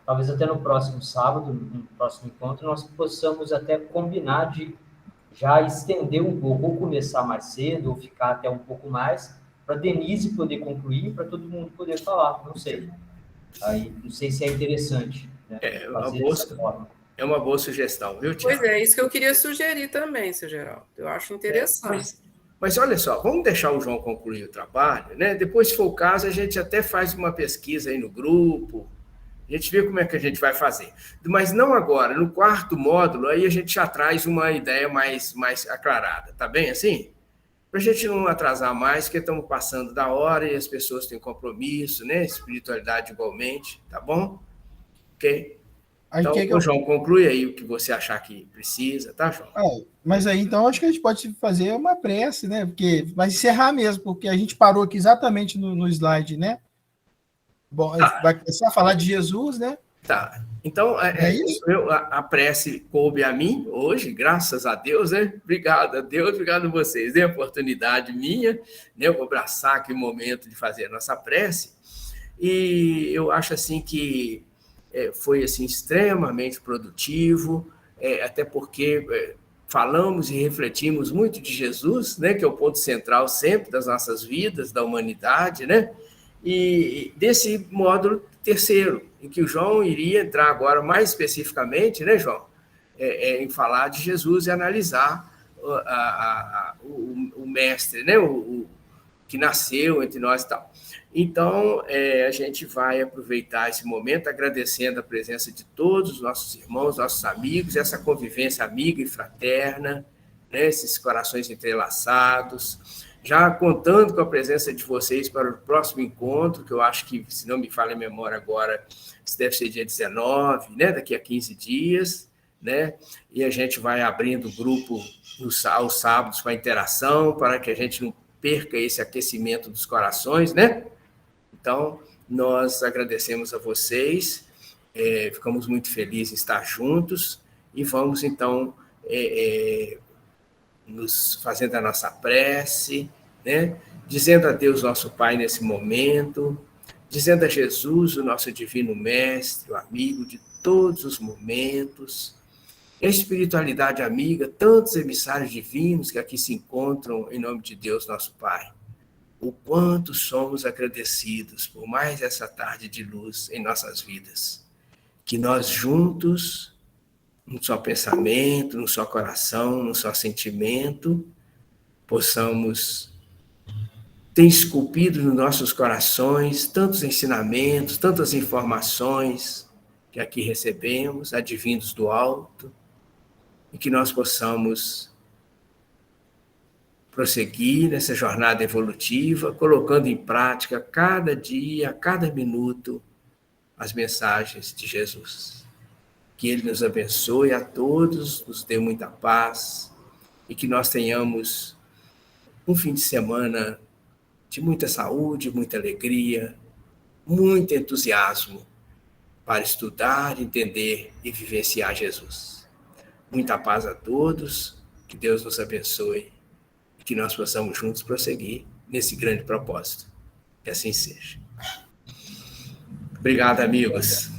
talvez até no próximo sábado, no próximo encontro, nós possamos até combinar de já estender um pouco, ou começar mais cedo, ou ficar até um pouco mais, para Denise poder concluir, para todo mundo poder falar, não sei. Aí, não sei se é interessante. Né, é uma boa sugestão, viu, Tiago? Pois é, isso que eu queria sugerir também, seu Geraldo. Eu acho interessante. Mas olha só, vamos deixar o João concluir o trabalho, né? Depois, se for o caso, a gente até faz uma pesquisa aí no grupo, a gente vê como é que a gente vai fazer. Mas não agora, no 4º módulo, aí a gente já traz uma ideia mais aclarada, tá bem assim? Para a gente não atrasar mais, porque estamos passando da hora e as pessoas têm compromisso, né? Espiritualidade igualmente, tá bom? Ok? Então, João, conclui aí o que você achar que precisa, tá, João? Mas aí, então, acho que a gente pode fazer uma prece, né? Porque vai encerrar mesmo, porque a gente parou aqui exatamente no slide, né? Bom, vai começar a falar de Jesus, né? Tá. Então, a prece coube a mim hoje, graças a Deus, né? Obrigado a Deus, obrigado a vocês. Dê a oportunidade minha, né? Eu vou abraçar aquele momento de fazer a nossa prece. E eu acho, assim, que foi assim, extremamente produtivo, até porque falamos e refletimos muito de Jesus, né, que é o ponto central sempre das nossas vidas, da humanidade, né? E desse módulo 3º, em que o João iria entrar agora mais especificamente, né, João, em falar de Jesus e analisar o mestre, né, o que nasceu entre nós e tal. Então, a gente vai aproveitar esse momento agradecendo a presença de todos os nossos irmãos, nossos amigos, essa convivência amiga e fraterna, né, esses corações entrelaçados, já contando com a presença de vocês para o próximo encontro, que eu acho que, se não me falha a memória agora, isso deve ser dia 19, né, daqui a 15 dias, né, e a gente vai abrindo o grupo aos sábados com a interação, para que a gente não perca esse aquecimento dos corações, né? Então, nós agradecemos a vocês, ficamos muito felizes em estar juntos e vamos, então, nos fazendo a nossa prece, né? Dizendo a Deus, nosso Pai, nesse momento, dizendo a Jesus, o nosso divino mestre, o amigo de todos os momentos, a espiritualidade amiga, tantos emissários divinos que aqui se encontram em nome de Deus, nosso Pai. O quanto somos agradecidos por mais essa tarde de luz em nossas vidas. Que nós juntos, num só pensamento, num só coração, num só sentimento, possamos ter esculpido nos nossos corações tantos ensinamentos, tantas informações que aqui recebemos, advindos do alto, e que nós possamos prosseguir nessa jornada evolutiva, colocando em prática cada dia, cada minuto, as mensagens de Jesus. Que Ele nos abençoe a todos, nos dê muita paz e que nós tenhamos um fim de semana de muita saúde, muita alegria, muito entusiasmo para estudar, entender e vivenciar Jesus. Muita paz a todos, que Deus nos abençoe e que nós possamos juntos prosseguir nesse grande propósito. Que assim seja. Obrigado, amigos.